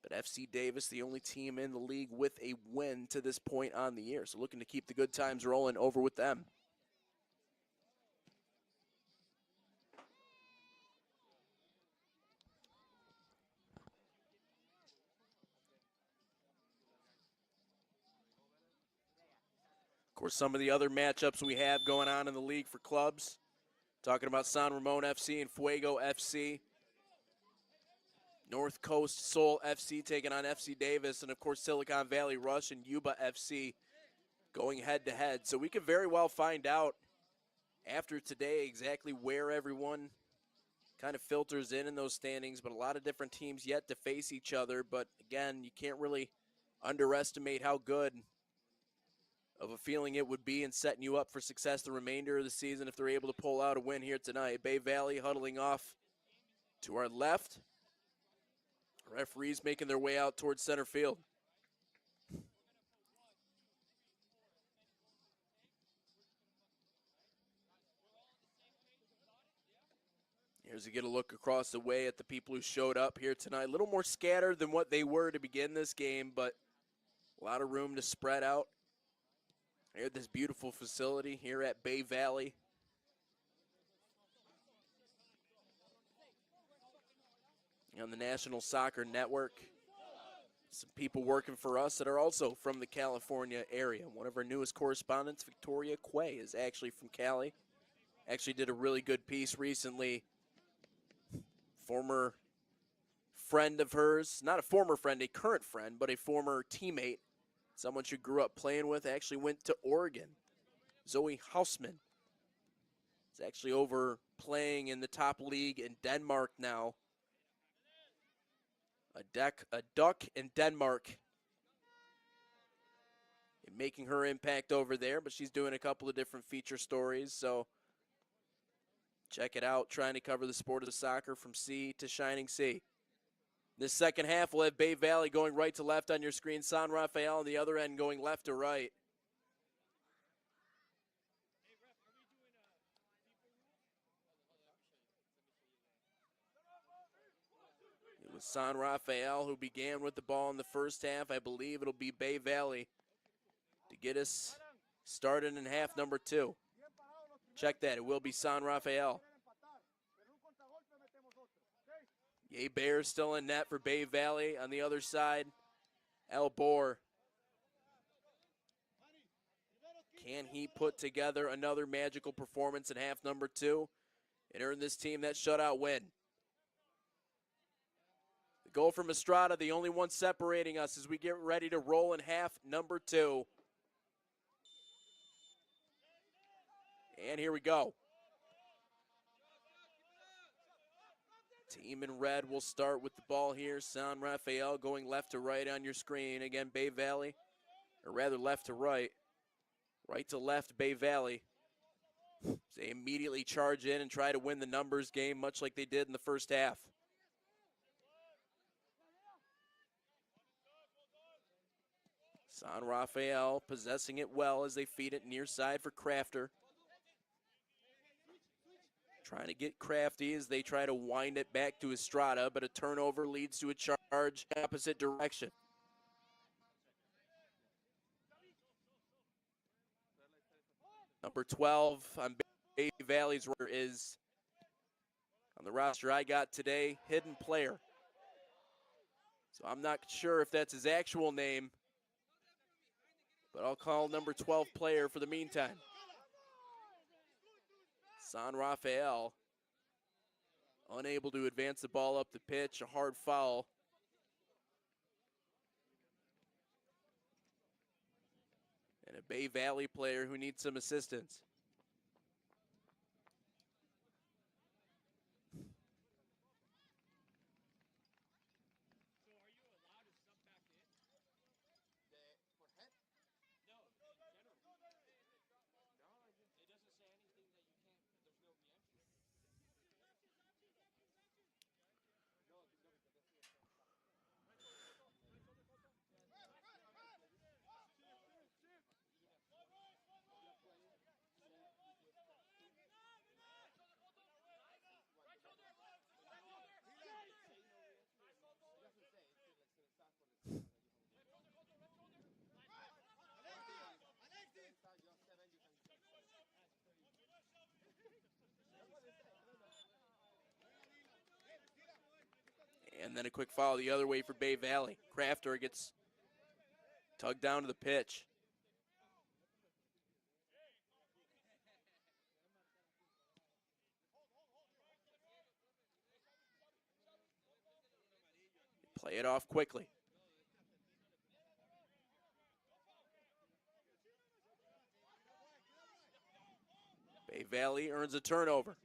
But FC Davis, the only team in the league with a win to this point on the year. So looking to keep the good times rolling over with them. Of course, some of the other matchups we have going on in the league for clubs. Talking about San Ramon FC and Fuego FC. North Coast Seoul FC taking on FC Davis. And, of course, Silicon Valley Rush and Yuba FC going head-to-head. So we could very well find out after today exactly where everyone kind of filters in those standings. But a lot of different teams yet to face each other. But, again, you can't really underestimate how good of a feeling it would be in setting you up for success the remainder of the season if they're able to pull out a win here tonight. Bay Valley huddling off to our left. Referees making their way out towards center field. Here's a get a look across the way at the people who showed up here tonight. A little more scattered than what they were to begin this game, but a lot of room to spread out. Here at this beautiful facility here at Bay Valley. On the National Soccer Network. Some people working for us that are also from the California area. One of our newest correspondents, Victoria Quay, is actually from Cali. Actually did a really good piece recently. Former friend of hers, not a former friend, a current friend, but a former teammate. Someone she grew up playing with, actually went to Oregon. Zoe Hausman is actually over playing in the top league in Denmark now. A duck in Denmark. And making her impact over there, but she's doing a couple of different feature stories, so check it out. Trying to cover the sport of soccer from sea to shining sea. This second half, we'll have Bay Valley going right to left on your screen. San Rafael on the other end going left to right. It was San Rafael who began with the ball in the first half. I believe it'll be Bay Valley to get us started in half number 2. Check that. It will be San Rafael. Yay Bears still in net for Bay Valley. On the other side, El Bor. Can he put together another magical performance in half number 2 and earn this team that shutout win? The goal from Estrada, the only one separating us as we get ready to roll in half number 2. And here we go. Team in red will start with the ball here. San Rafael going left to right on your screen. Again, Bay Valley, or rather left to right. Right to left, Bay Valley. They immediately charge in and try to win the numbers game, much like they did in the first half. San Rafael possessing it well as they feed it near side for Crafter. Trying to get crafty as they try to wind it back to Estrada, but a turnover leads to a charge opposite direction. Number 12 on Bay Valley's roster is, on the roster I got today, hidden player. So I'm not sure if that's his actual name, but I'll call number 12 player for the meantime. San Rafael unable to advance the ball up the pitch, a hard foul. And a Bay Valley player who needs some assistance. And then a quick foul the other way for Bay Valley. Crafter gets tugged down to the pitch. Play it off quickly. Bay Valley earns a turnover.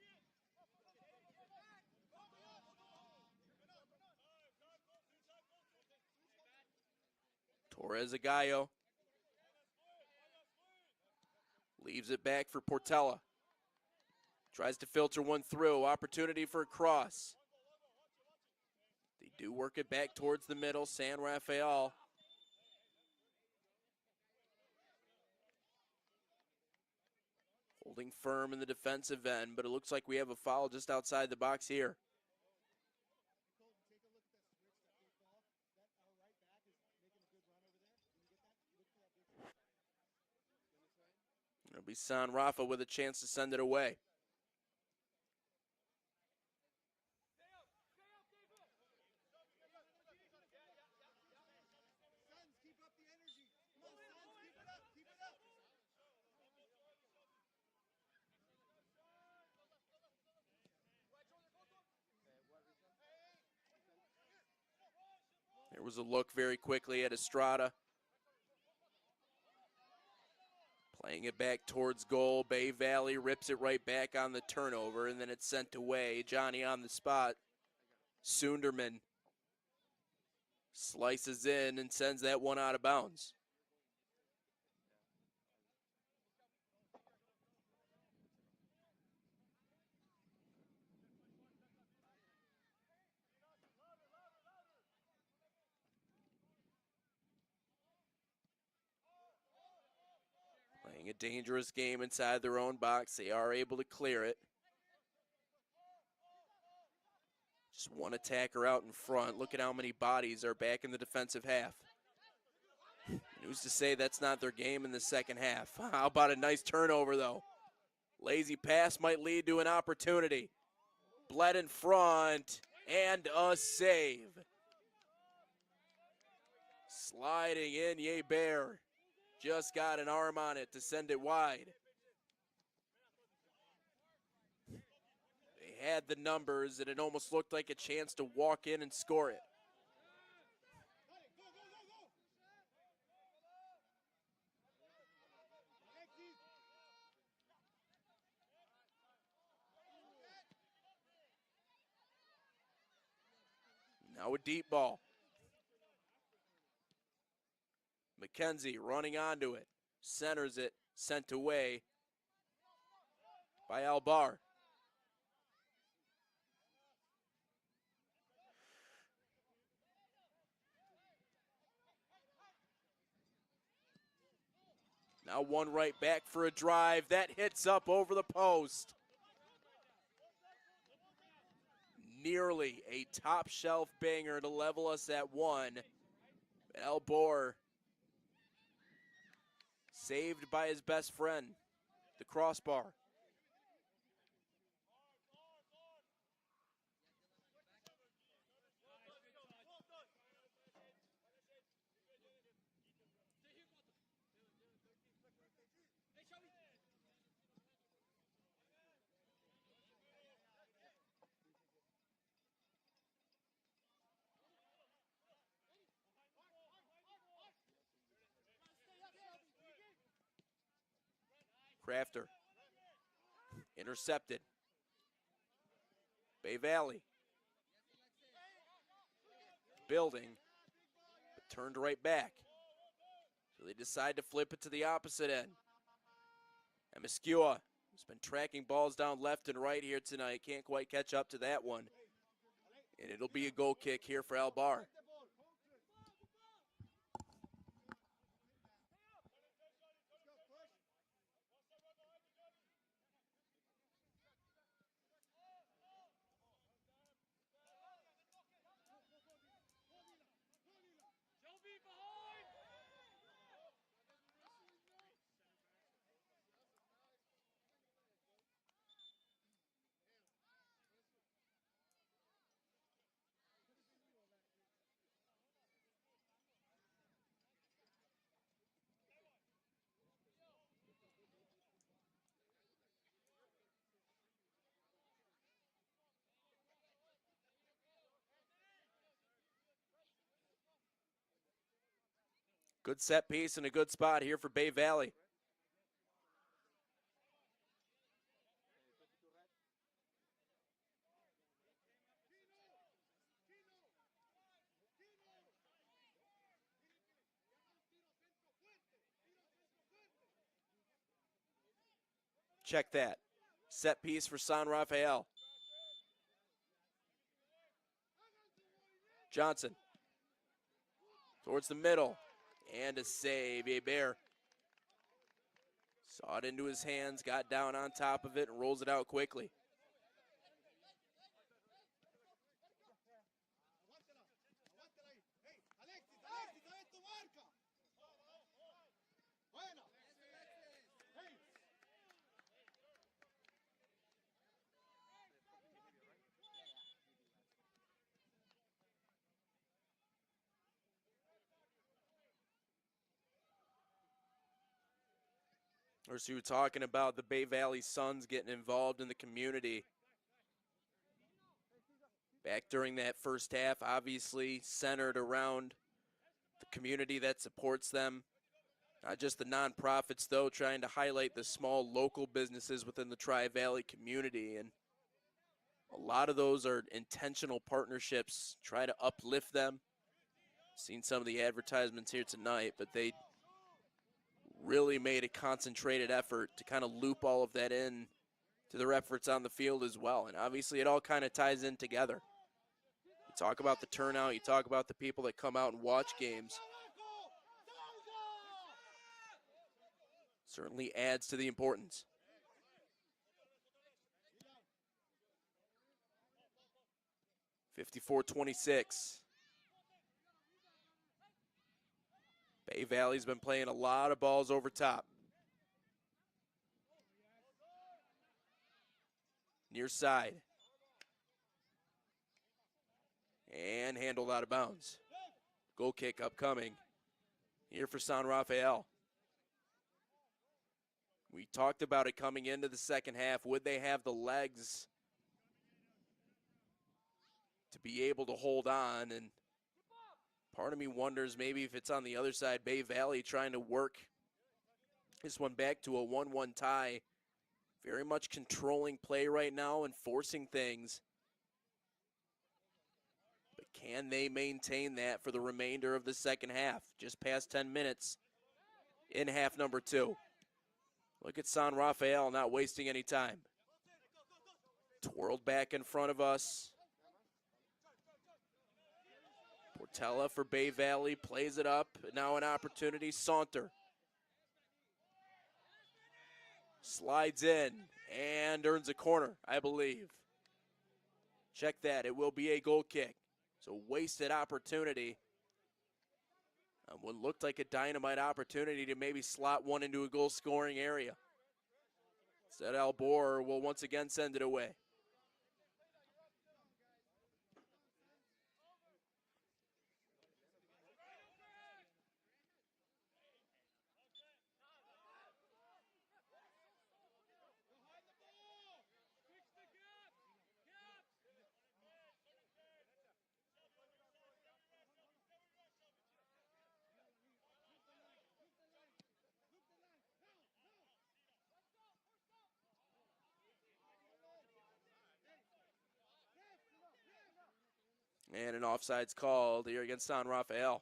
Torres Agallo leaves it back for Portela. Tries to filter one through. Opportunity for a cross. They do work it back towards the middle. San Rafael. Holding firm in the defensive end, but it looks like we have a foul just outside the box here. It'll be San Rafa with a chance to send it away. There was a look very quickly at Estrada. Playing it back towards goal. Bay Valley rips it right back on the turnover, and then it's sent away. Johnny on the spot. Sunderman slices in and sends that one out of bounds. Playing a dangerous game inside their own box. They are able to clear it. Just one attacker out in front. Look at how many bodies are back in the defensive half. Who's to say that's not their game in the second half? How about a nice turnover, though? Lazy pass might lead to an opportunity. Bled in front, and a save. Sliding in, Ye Bear. Just got an arm on it to send it wide. They had the numbers, and it almost looked like a chance to walk in and score it. Now a deep ball. McKenzie running onto it. Centers it. Sent away by Albar. Now one right back for a drive. That hits up over the post. Nearly a top shelf banger to level us at 1. Elbor saved by his best friend, the crossbar. Crafter intercepted. Bay Valley building, but turned right back. So they decide to flip it to the opposite end. And Mescua has been tracking balls down left and right here tonight. Can't quite catch up to that one. And it'll be a goal kick here for Albar. Good set piece and a good spot here for Bay Valley. Check that. Set piece for San Rafael. Johnson. Towards the middle. And a save. Bear saw it into his hands, got down on top of it, and rolls it out quickly. Or so you were talking about the Bay Valley SUNS getting involved in the community. Back during that first half, obviously centered around the community that supports them. Not just the nonprofits, though, trying to highlight the small local businesses within the Tri-Valley community. And a lot of those are intentional partnerships, try to uplift them. Seen some of the advertisements here tonight, but they really made a concentrated effort to kind of loop all of that in to their efforts on the field as well. And obviously it all kind of ties in together. You talk about the turnout, you talk about the people that come out and watch games. Certainly adds to the importance. (54-26). Bay Valley's been playing a lot of balls over top. Near side. And handled out of bounds. Goal kick upcoming here for San Rafael. We talked about it coming into the second half. Would they have the legs to be able to hold on? And part of me wonders maybe if it's on the other side, Bay Valley trying to work this one back to a 1-1 tie. Very much controlling play right now and forcing things. But can they maintain that for the remainder of the second half? Just past 10 minutes in half number 2. Look at San Rafael not wasting any time. Twirled back in front of us. Portella for Bay Valley plays it up. Now an opportunity. Saunter. Slides in and earns a corner, I believe. Check that. It will be a goal kick. So wasted opportunity. What looked like a dynamite opportunity to maybe slot one into a goal-scoring area. Instead, Albor will once again send it away. And an offside's called here against San Rafael.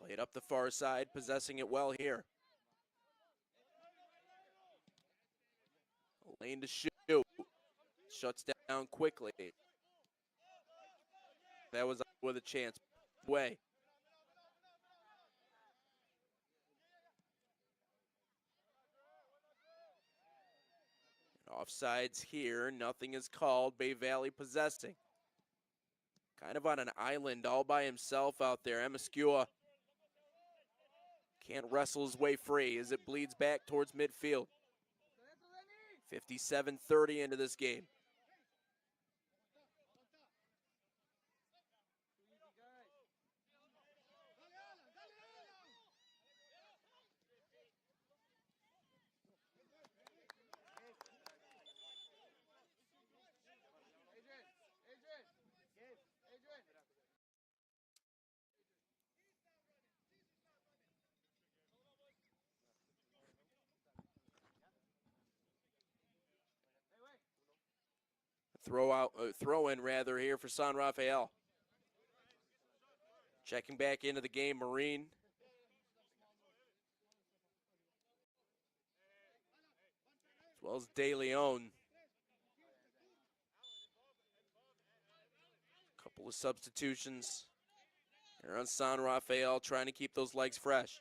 Played up the far side, possessing it well here. Lane to shoot. Shuts down quickly. That was with a chance. Way. Offsides here. Nothing is called. Bay Valley possessing. Kind of on an island all by himself out there. Emascua can't wrestle his way free as it bleeds back towards midfield. 57-30 into this game. Throw in rather here for San Rafael. Checking back into the game, Marine. As well as De Leon. Couple of substitutions here on San Rafael, trying to keep those legs fresh.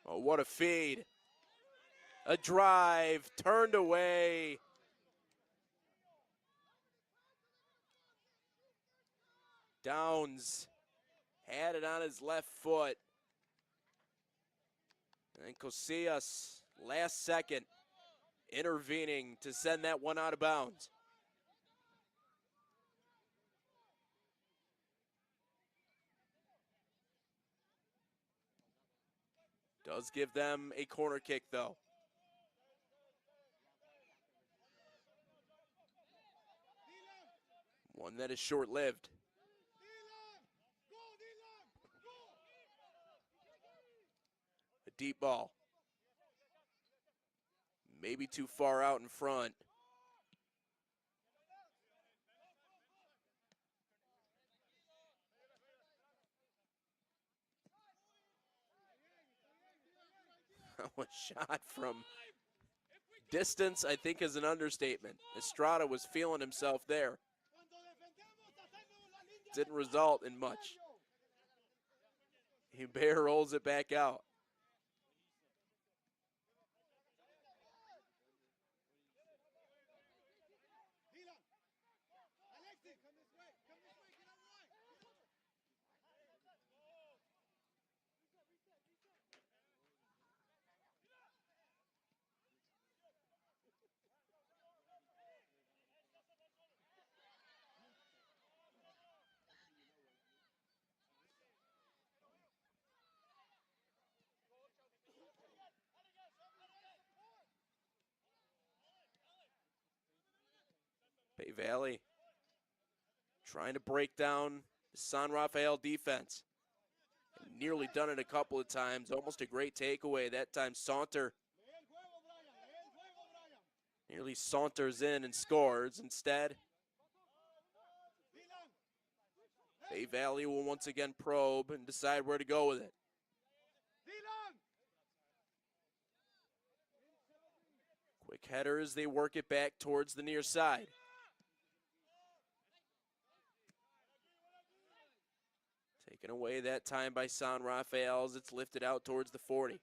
Oh, what a feed. A drive, turned away. Downs had it on his left foot. And Casillas, last second, intervening to send that one out of bounds. Does give them a corner kick, though. One that is short-lived. A deep ball. Maybe too far out in front. A shot from distance, I think, is an understatement. Estrada was feeling himself there. Didn't result in much. Hubert rolls it back out. Valley trying to break down the San Rafael defense. Nearly done it a couple of times. Almost a great takeaway. That time Saunter nearly saunters in and scores. Instead, Bay Valley will once again probe and decide where to go with it. Quick header as they work it back towards the near side. Taken away that time by San Rafael as it's lifted out towards the 40.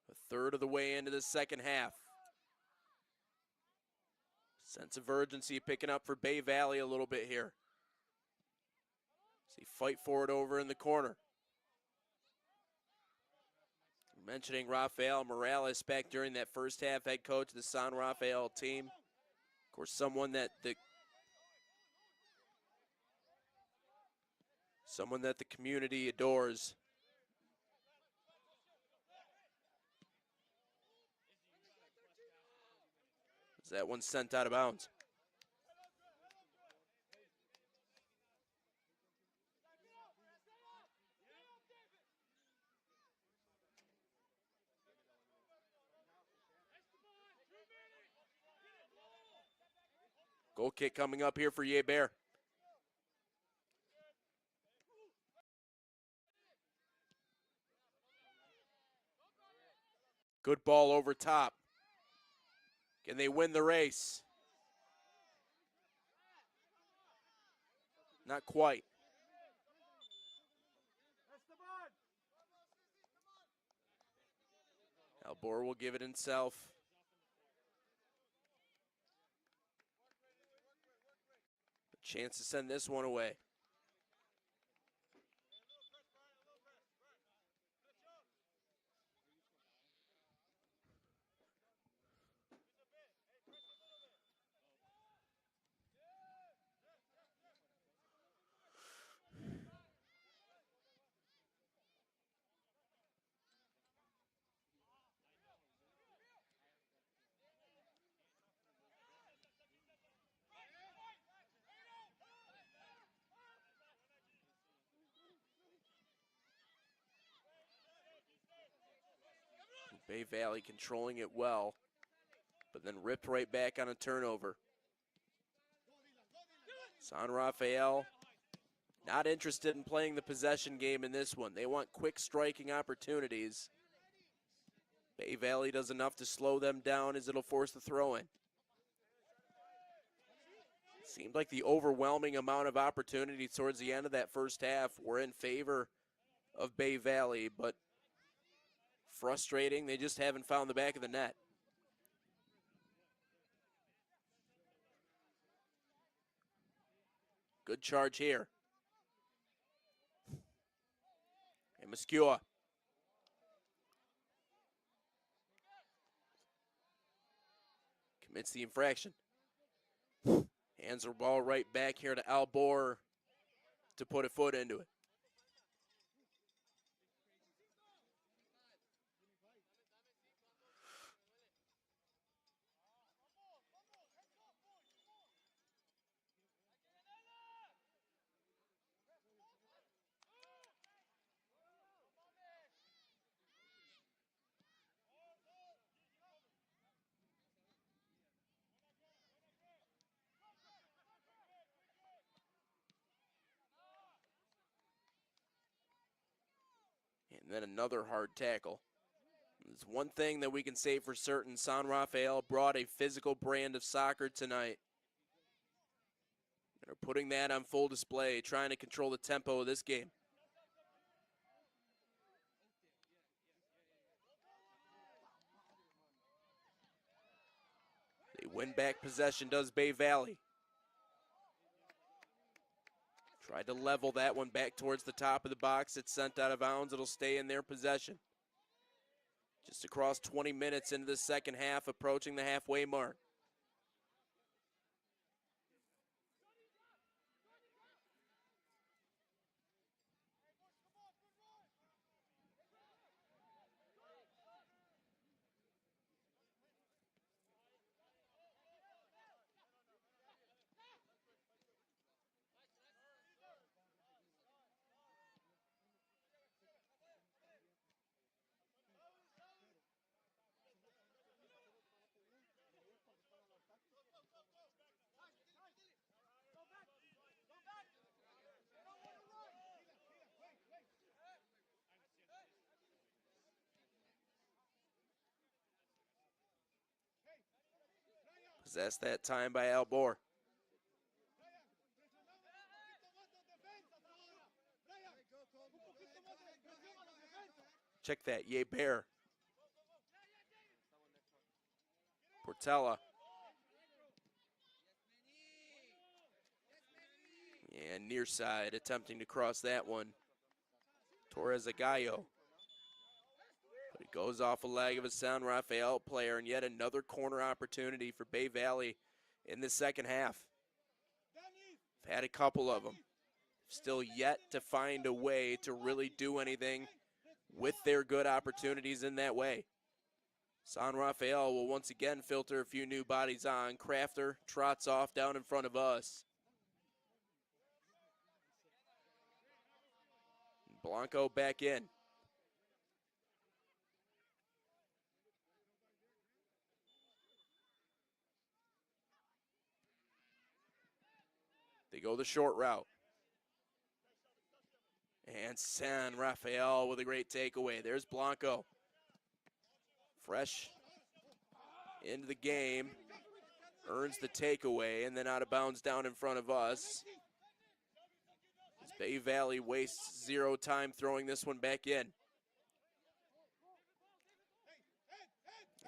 A third of the way into the second half. Sense of urgency picking up for Bay Valley a little bit here. See, fight for it over in the corner. Mentioning Raphael Morales back during that first half, head coach of the San Rafael team. Of course, someone that the community adores. As that one's sent out of bounds. Goal kick coming up here for Ye Bear. Good ball over top. Can they win the race? Not quite. Albor will give it himself. A chance to send this one away. Bay Valley controlling it well, but then ripped right back on a turnover. San Rafael not interested in playing the possession game in this one. They want quick striking opportunities. Bay Valley does enough to slow them down as it'll force the throw in. Seemed like the overwhelming amount of opportunities towards the end of that first half were in favor of Bay Valley, but frustrating, they just haven't found the back of the net. Good charge here. And Muscua. Commits the infraction. Hands the ball right back here to Albor to put a foot into it. And then another hard tackle. There's one thing that we can say for certain. San Rafael brought a physical brand of soccer tonight. They're putting that on full display, trying to control the tempo of this game. They win back possession, does Bay Valley. Tried to level that one back towards the top of the box. It's sent out of bounds. It'll stay in their possession. Just across 20 minutes into the second half, approaching the halfway mark. Possessed that time by Albor. Check that, Ye Bear. Portella. And near side attempting to cross that one. Torres Agallo. But it goes off a leg of a San Rafael player, and yet another corner opportunity for Bay Valley in the second half. They've had a couple of them. Still yet to find a way to really do anything with their good opportunities in that way. San Rafael will once again filter a few new bodies on. Crafter trots off down in front of us. Blanco back in. They go the short route. And San Rafael with a great takeaway. There's Blanco. Fresh into the game. Earns the takeaway and then out of bounds down in front of us. As Bay Valley wastes zero time throwing this one back in.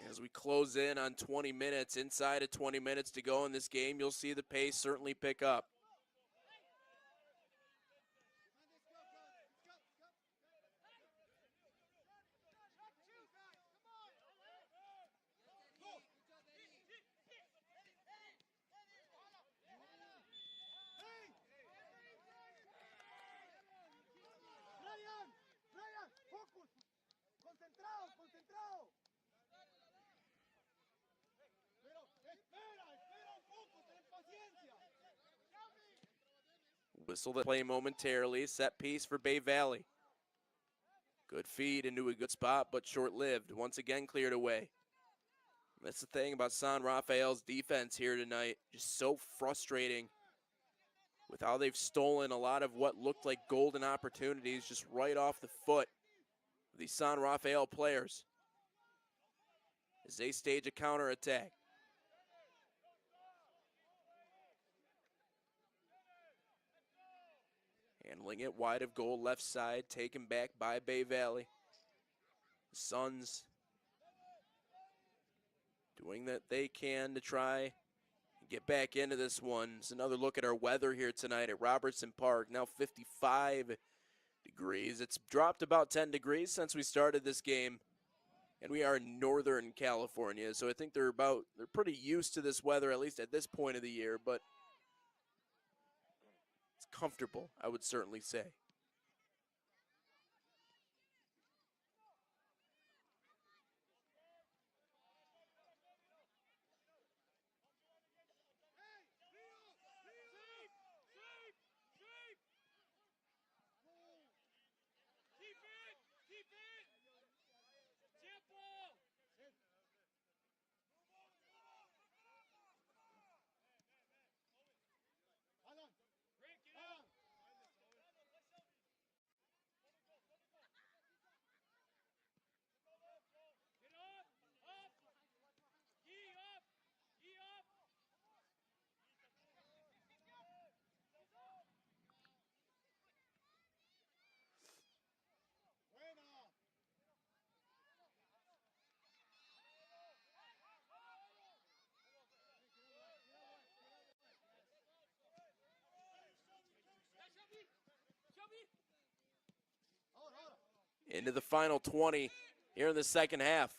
As we close in on 20 minutes, inside of 20 minutes to go in this game, you'll see the pace certainly pick up. Whistle the play momentarily. Set piece for Bay Valley. Good feed into a good spot, but short-lived. Once again cleared away. That's the thing about San Rafael's defense here tonight. Just so frustrating with how they've stolen a lot of what looked like golden opportunities just right off the foot of these San Rafael players as they stage a counterattack. Handling it wide of goal, left side, taken back by Bay Valley. The Suns doing that they can to try and get back into this one. It's another look at our weather here tonight at Robertson Park. Now 55 degrees. It's dropped about 10 degrees since we started this game. And we are in Northern California, so I think they're pretty used to this weather, at least at this point of the year, but it's comfortable, I would certainly say. Into the final 20 here in the second half.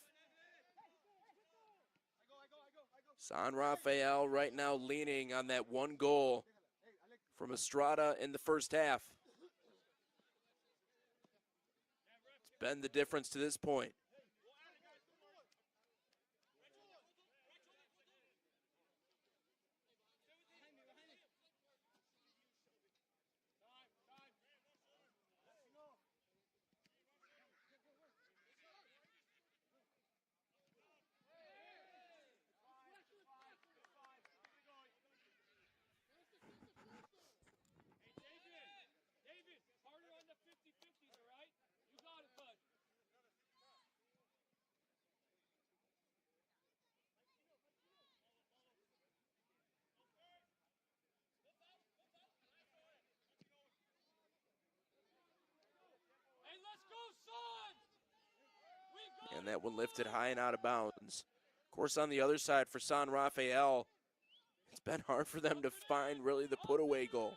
San Rafael right now leaning on that one goal from Estrada in the first half. It's been the difference to this point. And that one lifted high and out of bounds. Of course, on the other side for San Rafael, it's been hard for them to find really the put-away goal.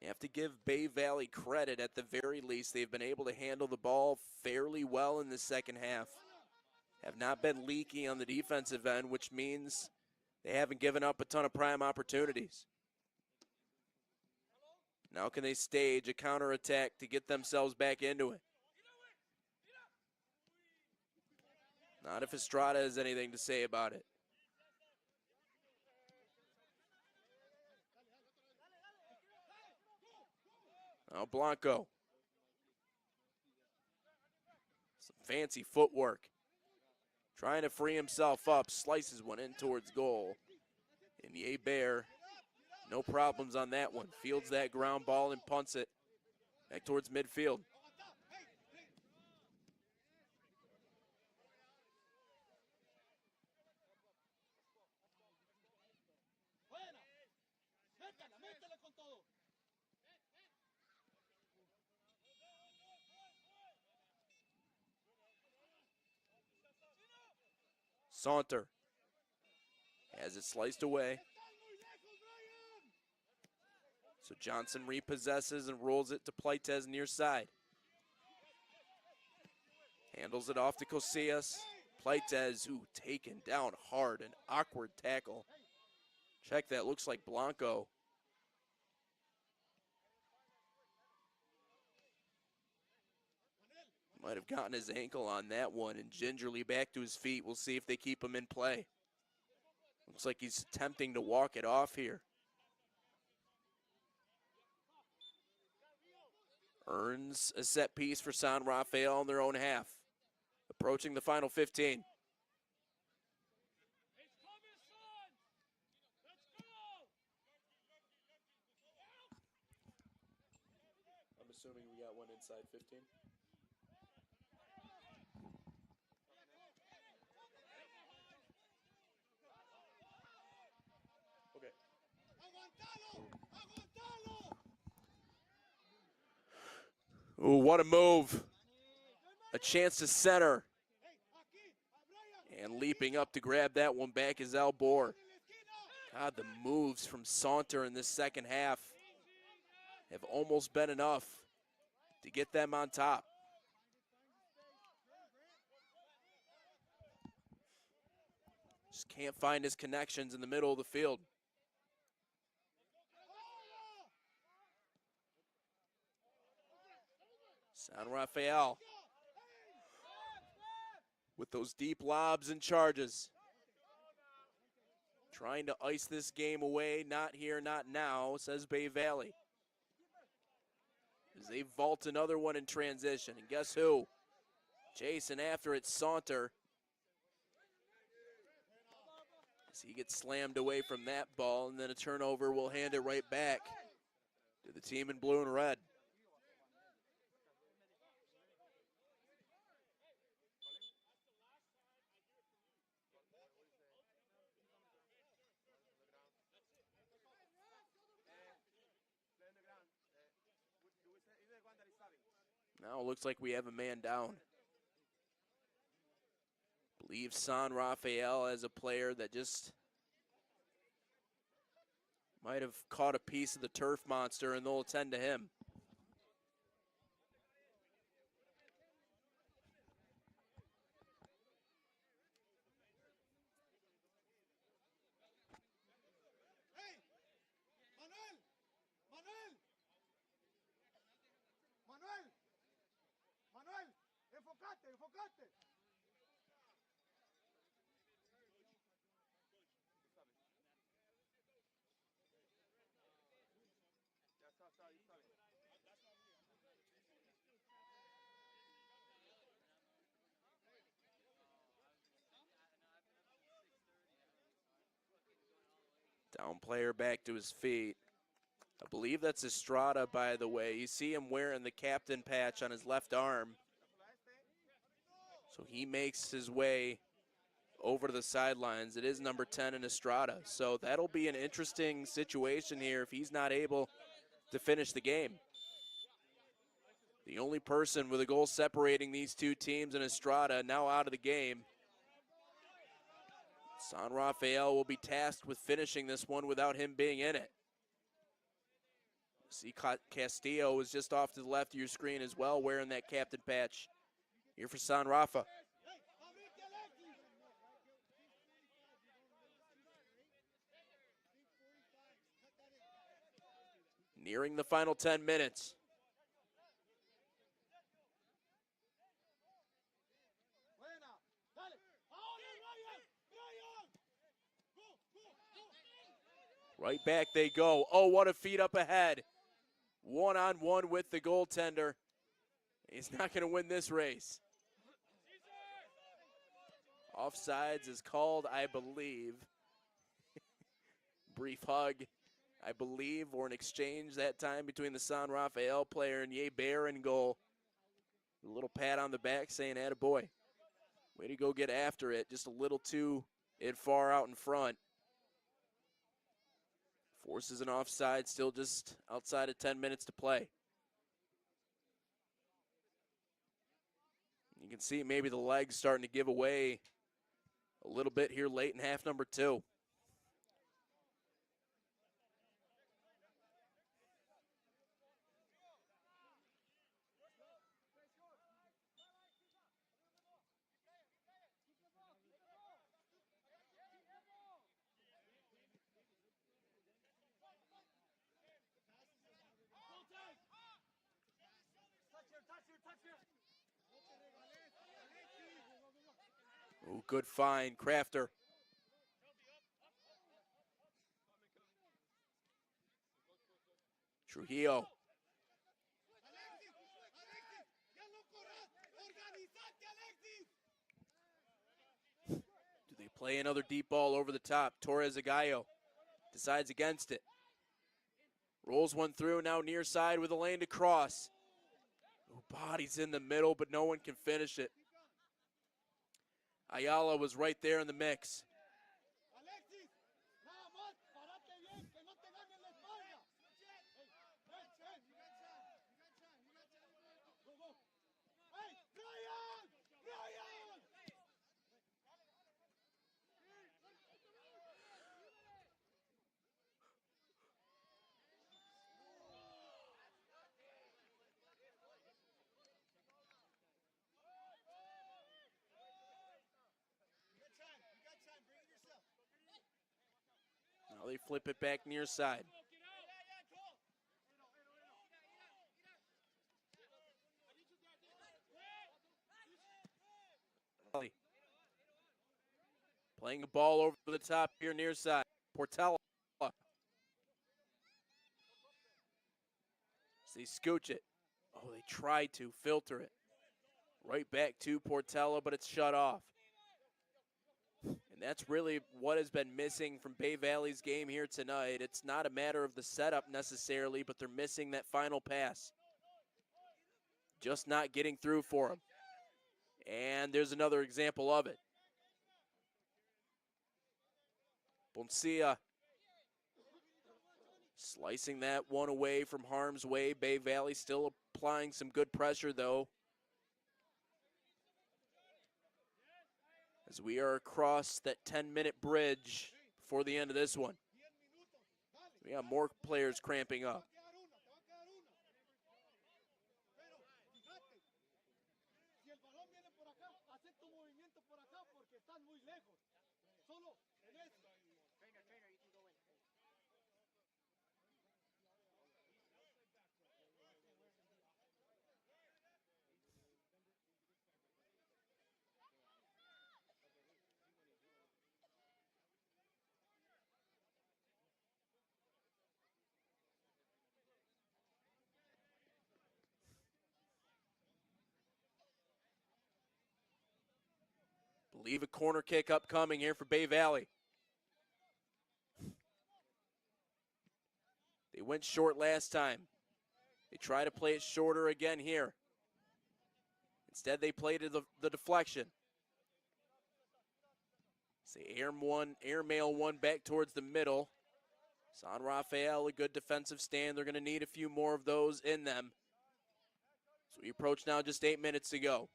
You have to give Bay Valley credit. At the very least, they've been able to handle the ball fairly well in the second half. Have not been leaky on the defensive end, which means they haven't given up a ton of prime opportunities. Now can they stage a counterattack to get themselves back into it? Not if Estrada has anything to say about it. Now Blanco. Some fancy footwork. Trying to free himself up, slices one in towards goal. And the A-Bear, no problems on that one. Fields that ground ball and punts it back towards midfield. Saunter has it sliced away. So Johnson repossesses and rolls it to Pleites near side. Handles it off to Cosillas. Pleites, who taken down hard, an awkward tackle. Check that, looks like Blanco. Might have gotten his ankle on that one, and gingerly back to his feet. We'll see if they keep him in play. Looks like he's attempting to walk it off here. Earns a set piece for San Rafael in their own half. Approaching the final 15. I'm assuming we got one inside 15. Okay. Ooh, what a move. A chance to center. And leaping up to grab that one back is Albor. God, the moves from Saunter in this second half have almost been enough to get them on top. Just can't find his connections in the middle of the field. San Rafael with those deep lobs and charges. Trying to ice this game away. Not here, not now, says Bay Valley. As they vault another one in transition. And guess who? Chasing after it, Saunter. As he gets slammed away from that ball, and then a turnover will hand it right back to the team in blue and red. Now it looks like we have a man down. Believe San Rafael as a player that just might have caught a piece of the turf monster, and they'll attend to him. Down player back to his feet. I believe that's Estrada, by the way. You see him wearing the captain patch on his left arm. So he makes his way over to the sidelines. It is number 10 in Estrada. So that'll be an interesting situation here if he's not able to finish the game. The only person with a goal separating these two teams in Estrada now out of the game. San Rafael will be tasked with finishing this one without him being in it. See, Castillo is just off to the left of your screen as well, wearing that captain patch here for San Rafa. Nearing the final 10 minutes. Right back they go. Oh, what a feed up ahead. One-on-one with the goaltender. He's not going to win this race. Offsides is called, I believe. Brief hug, I believe, or an exchange that time between the San Rafael player and Ye Bear in goal. A little pat on the back saying, attaboy. Way to go get after it. Just a little too far out in front. Forces an offside, still just outside of 10 minutes to play. You can see maybe the legs starting to give away a little bit here late in half number 2. Oh, good find, Crafter. Trujillo. Do they play another deep ball over the top? Torres Agallo decides against it. Rolls one through, now near side with a lane to cross. Oh, body's in the middle, but no one can finish it. Ayala was right there in the mix. Now they flip it back near side. Playing the ball over the top here near side. Portela. So they scooch it. Oh, they tried to filter it. Right back to Portela, but it's shut off. And that's really what has been missing from Bay Valley's game here tonight. It's not a matter of the setup necessarily, but they're missing that final pass. Just not getting through for them. And there's another example of it. Boncia slicing that one away from harm's way. Bay Valley still applying some good pressure, though. As we are across that 10-minute bridge before the end of this one. We have more players cramping up. Believe a corner kick upcoming here for Bay Valley. They went short last time. They try to play it shorter again here. Instead, they played the deflection. Say airmail one back towards the middle. San Rafael, a good defensive stand. They're going to need a few more of those in them. So we approach now just 8 minutes to go.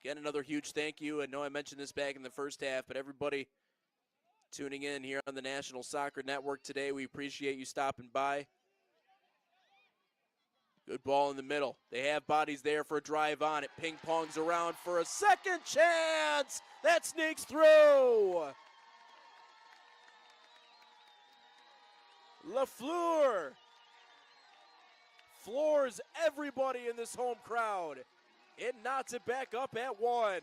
Again, another huge thank you. I know I mentioned this back in the first half, but everybody tuning in here on the National Soccer Network today, we appreciate you stopping by. Good ball in the middle. They have bodies there for a drive on it. Ping pongs around for a second chance. That sneaks through. LaFleur floors everybody in this home crowd. It knots it back up at 1.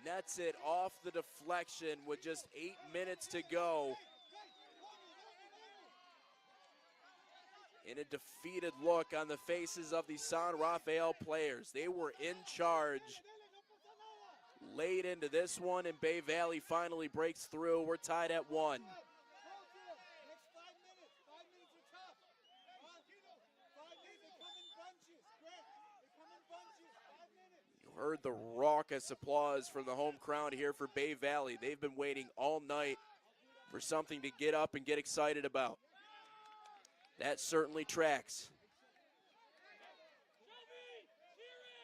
Nets it off the deflection with just 8 minutes to go. In a defeated look on the faces of the San Rafael players. They were in charge late into this one, and Bay Valley finally breaks through. We're tied at 1. Heard the raucous applause from the home crowd here for Bay Valley. They've been waiting all night for something to get up and get excited about. That certainly tracks.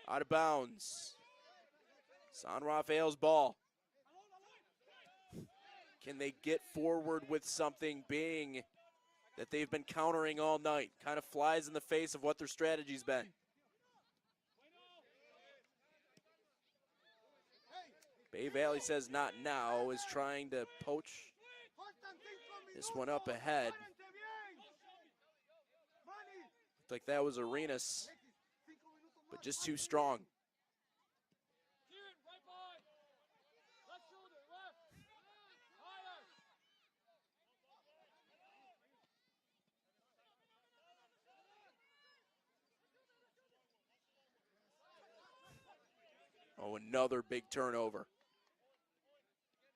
Out of bounds. San Rafael's ball. Can they get forward with something, being that they've been countering all night? Kind of flies in the face of what their strategy's been. Bay Valley says not now, is trying to poach this one up ahead. Looked like that was Arenas, but just too strong. Oh, another big turnover.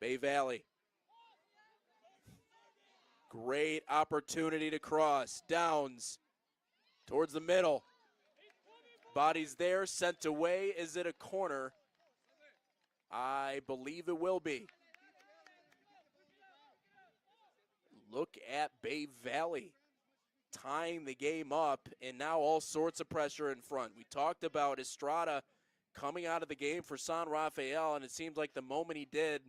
Bay Valley. Great opportunity to cross. Downs towards the middle. Bodies there, sent away. Is it a corner? I believe it will be. Look at Bay Valley tying the game up, and now all sorts of pressure in front. We talked about Estrada coming out of the game for San Rafael, and it seems like the moment he did,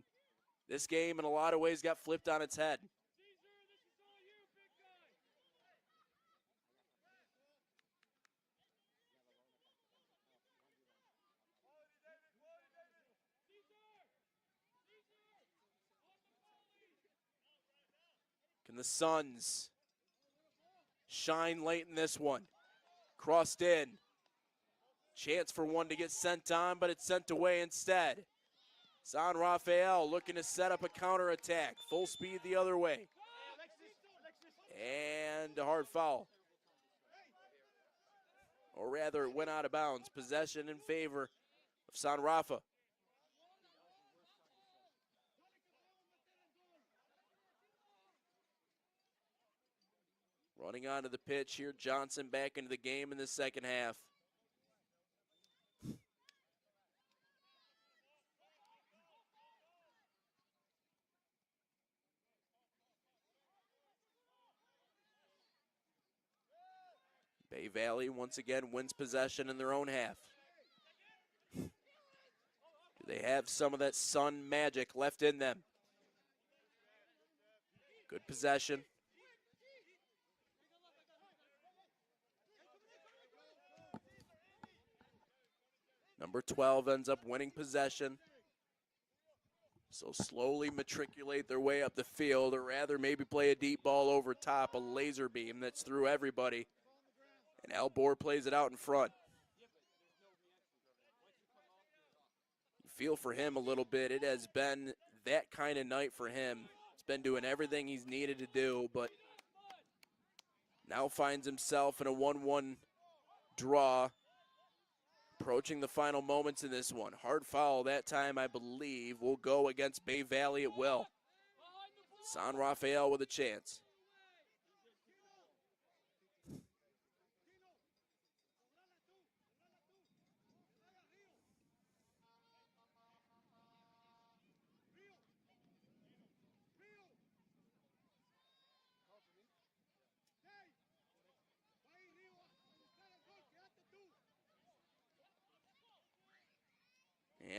this game in a lot of ways got flipped on its head. Can the Suns shine late in this one? Crossed in. Chance for one to get sent on, but it's sent away instead. San Rafael looking to set up a counterattack. Full speed the other way. And a hard foul. Or rather, it went out of bounds. Possession in favor of San Rafa. Running onto the pitch here, Johnson back into the game in the second half. Bay Valley once again wins possession in their own half. Do they have some of that Sun magic left in them? Good possession. Number 12 ends up winning possession. So slowly matriculate their way up the field, or rather maybe play a deep ball over top, a laser beam that's through everybody. And Albor plays it out in front. You feel for him a little bit. It has been that kind of night for him. He's been doing everything he's needed to do, but now finds himself in a 1-1 draw, approaching the final moments in this one. Hard foul that time, I believe, will go against Bay Valley. It will. San Rafael with a chance.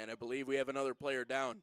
And I believe we have another player down.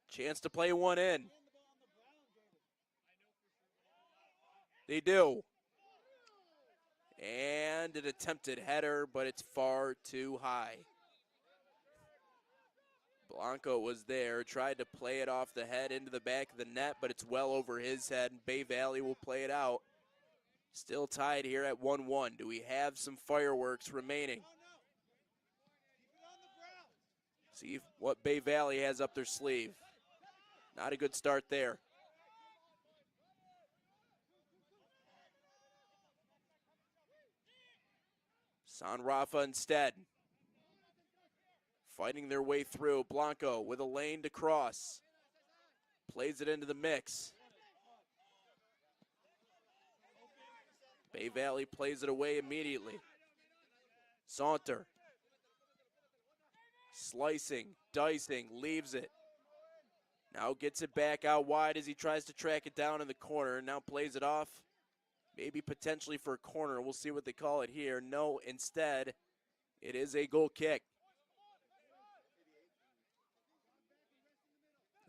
Chance to play one in. They do. And an attempted header, but it's far too high. Blanco was there, tried to play it off the head into the back of the net, but it's well over his head, and Bay Valley will play it out. Still tied here at 1-1. Do we have some fireworks remaining? See what Bay Valley has up their sleeve. Not a good start there. San Rafa instead. Fighting their way through. Blanco with a lane to cross. Plays it into the mix. Bay Valley plays it away immediately. Saunter. Slicing, dicing, leaves it. Now gets it back out wide as he tries to track it down in the corner. Now plays it off. Maybe potentially for a corner. We'll see what they call it here. No, instead, it is a goal kick.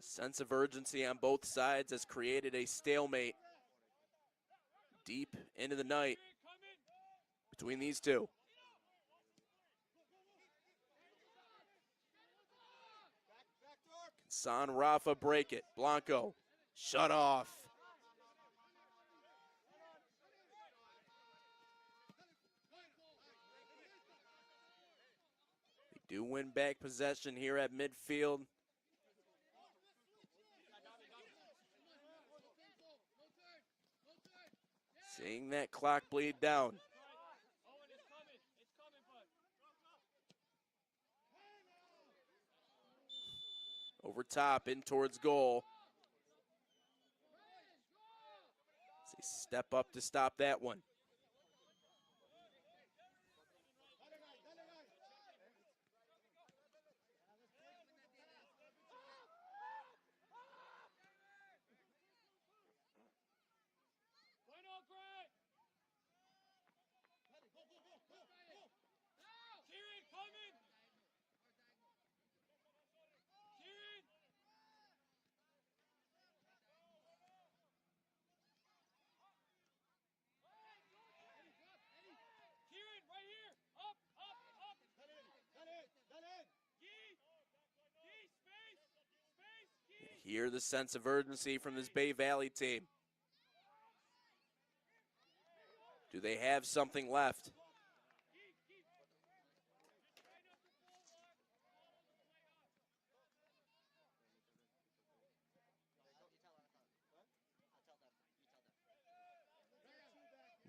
A sense of urgency on both sides has created a stalemate deep into the night between these two. Can San Rafa break it? Blanco, shut off. They do win back possession here at midfield. Seeing that clock bleed down. Over top, in towards goal. They step up to stop that one. Hear the sense of urgency from this Bay Valley team. Do they have something left?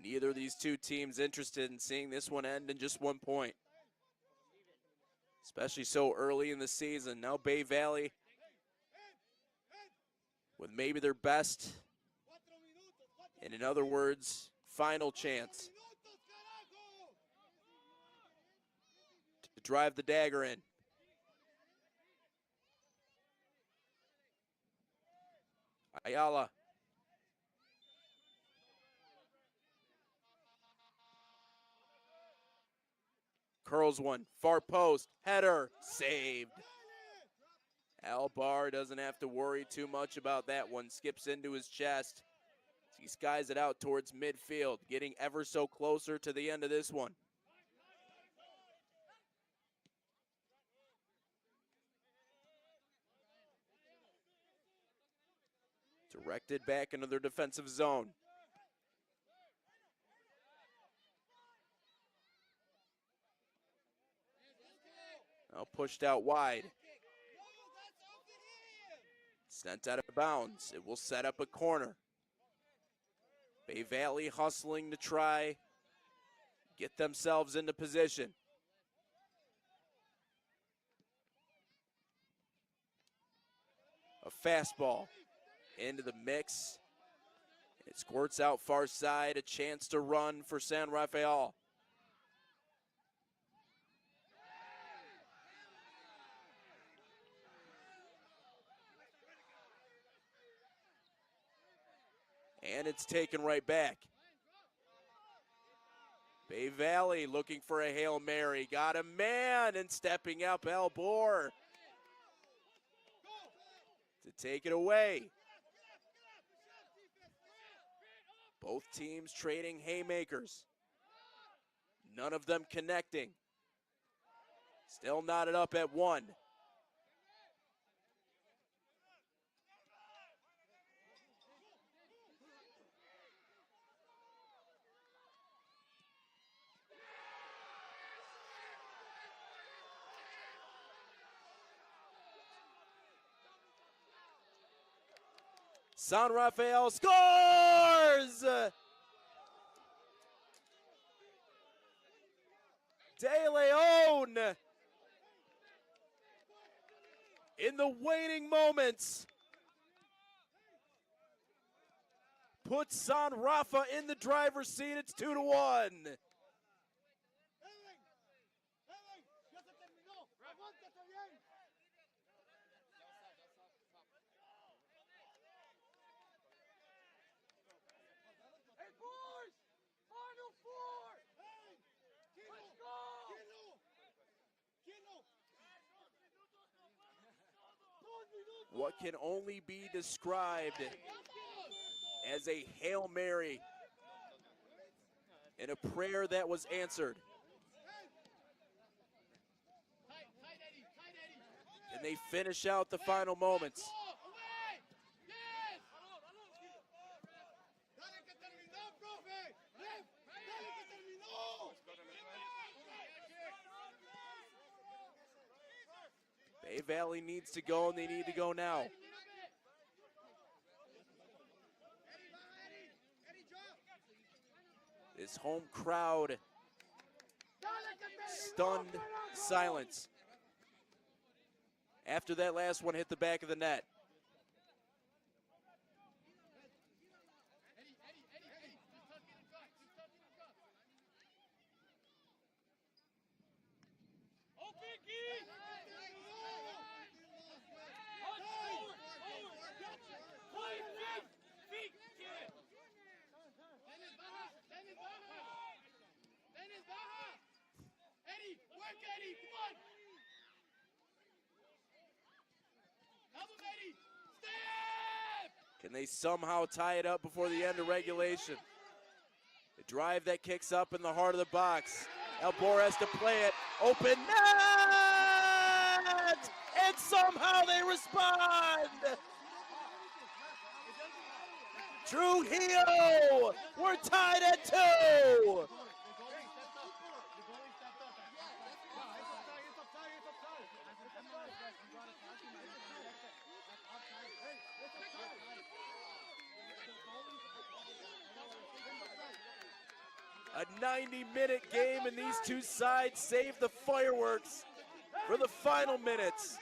Neither of these two teams interested in seeing this one end in just 1 point. Especially so early in the season. Now Bay Valley with maybe their best, and in other words, final chance to drive the dagger in. Ayala. Curls one, far post, header, saved. Albar doesn't have to worry too much about that one. Skips into his chest. He skies it out towards midfield, getting ever so closer to the end of this one. Directed back into their defensive zone. Now pushed out wide. Sent out of bounds. It will set up a corner. Bay Valley hustling to try get themselves into position. A fastball into the mix. It squirts out far side, a chance to run for San Rafael. And it's taken right back. Bay Valley looking for a Hail Mary. Got a man, and stepping up, Elbor to take it away. Both teams trading haymakers. None of them connecting. Still knotted up at 1. San Rafael scores! De Leon in the waning moments puts San Rafa in the driver's seat. It's 2-1. What can only be described as a Hail Mary and a prayer that was answered. And they finish out the final moments. Bay Valley needs to go, and they need to go now. This home crowd, stunned silence after that last one hit the back of the net. Can they somehow tie it up before the end of regulation? A drive that kicks up in the heart of the box. Elbor has to play it. Open net! And somehow they respond! Trujillo! We're tied at 2! A 90-minute game, and these two sides save the fireworks for the final minutes.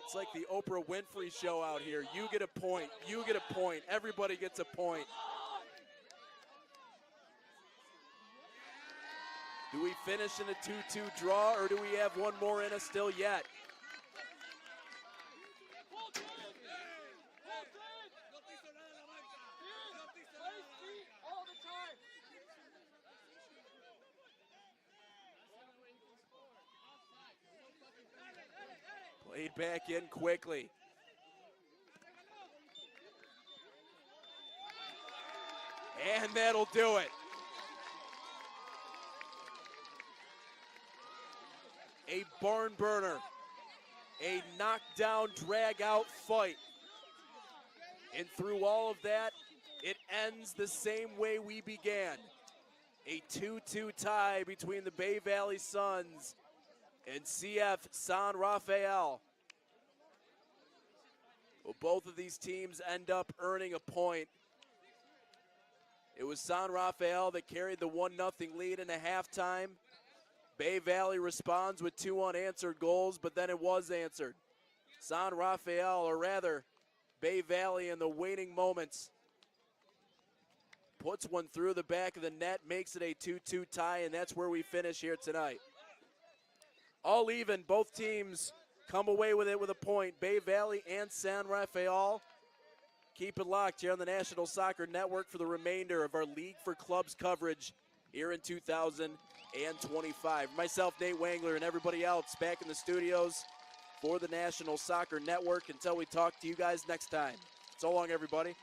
It's like the Oprah Winfrey show out here. You get a point, you get a point, everybody gets a point. Do we finish in a 2-2 draw, or do we have one more in us still yet? Played back in quickly. And that'll do it. A barn burner, a knockdown, drag-out fight And through all of that, it ends the same way we began. A 2-2 tie between the Bay Valley Suns and CF San Rafael. Well, both of these teams end up earning a point. It was San Rafael that carried the 1-0 lead into halftime. Bay Valley responds with 2 unanswered goals, but then it was answered. San Rafael, or rather, Bay Valley in the waning moments, puts one through the back of the net, makes it a 2-2 tie, and that's where we finish here tonight. All even, both teams come away with it with a point. Bay Valley and San Rafael. Keep it locked here on the National Soccer Network for the remainder of our League for Clubs coverage here in 2025. Myself, Nate Wangler, and everybody else back in the studios for the National Soccer Network until we talk to you guys next time. So long, everybody.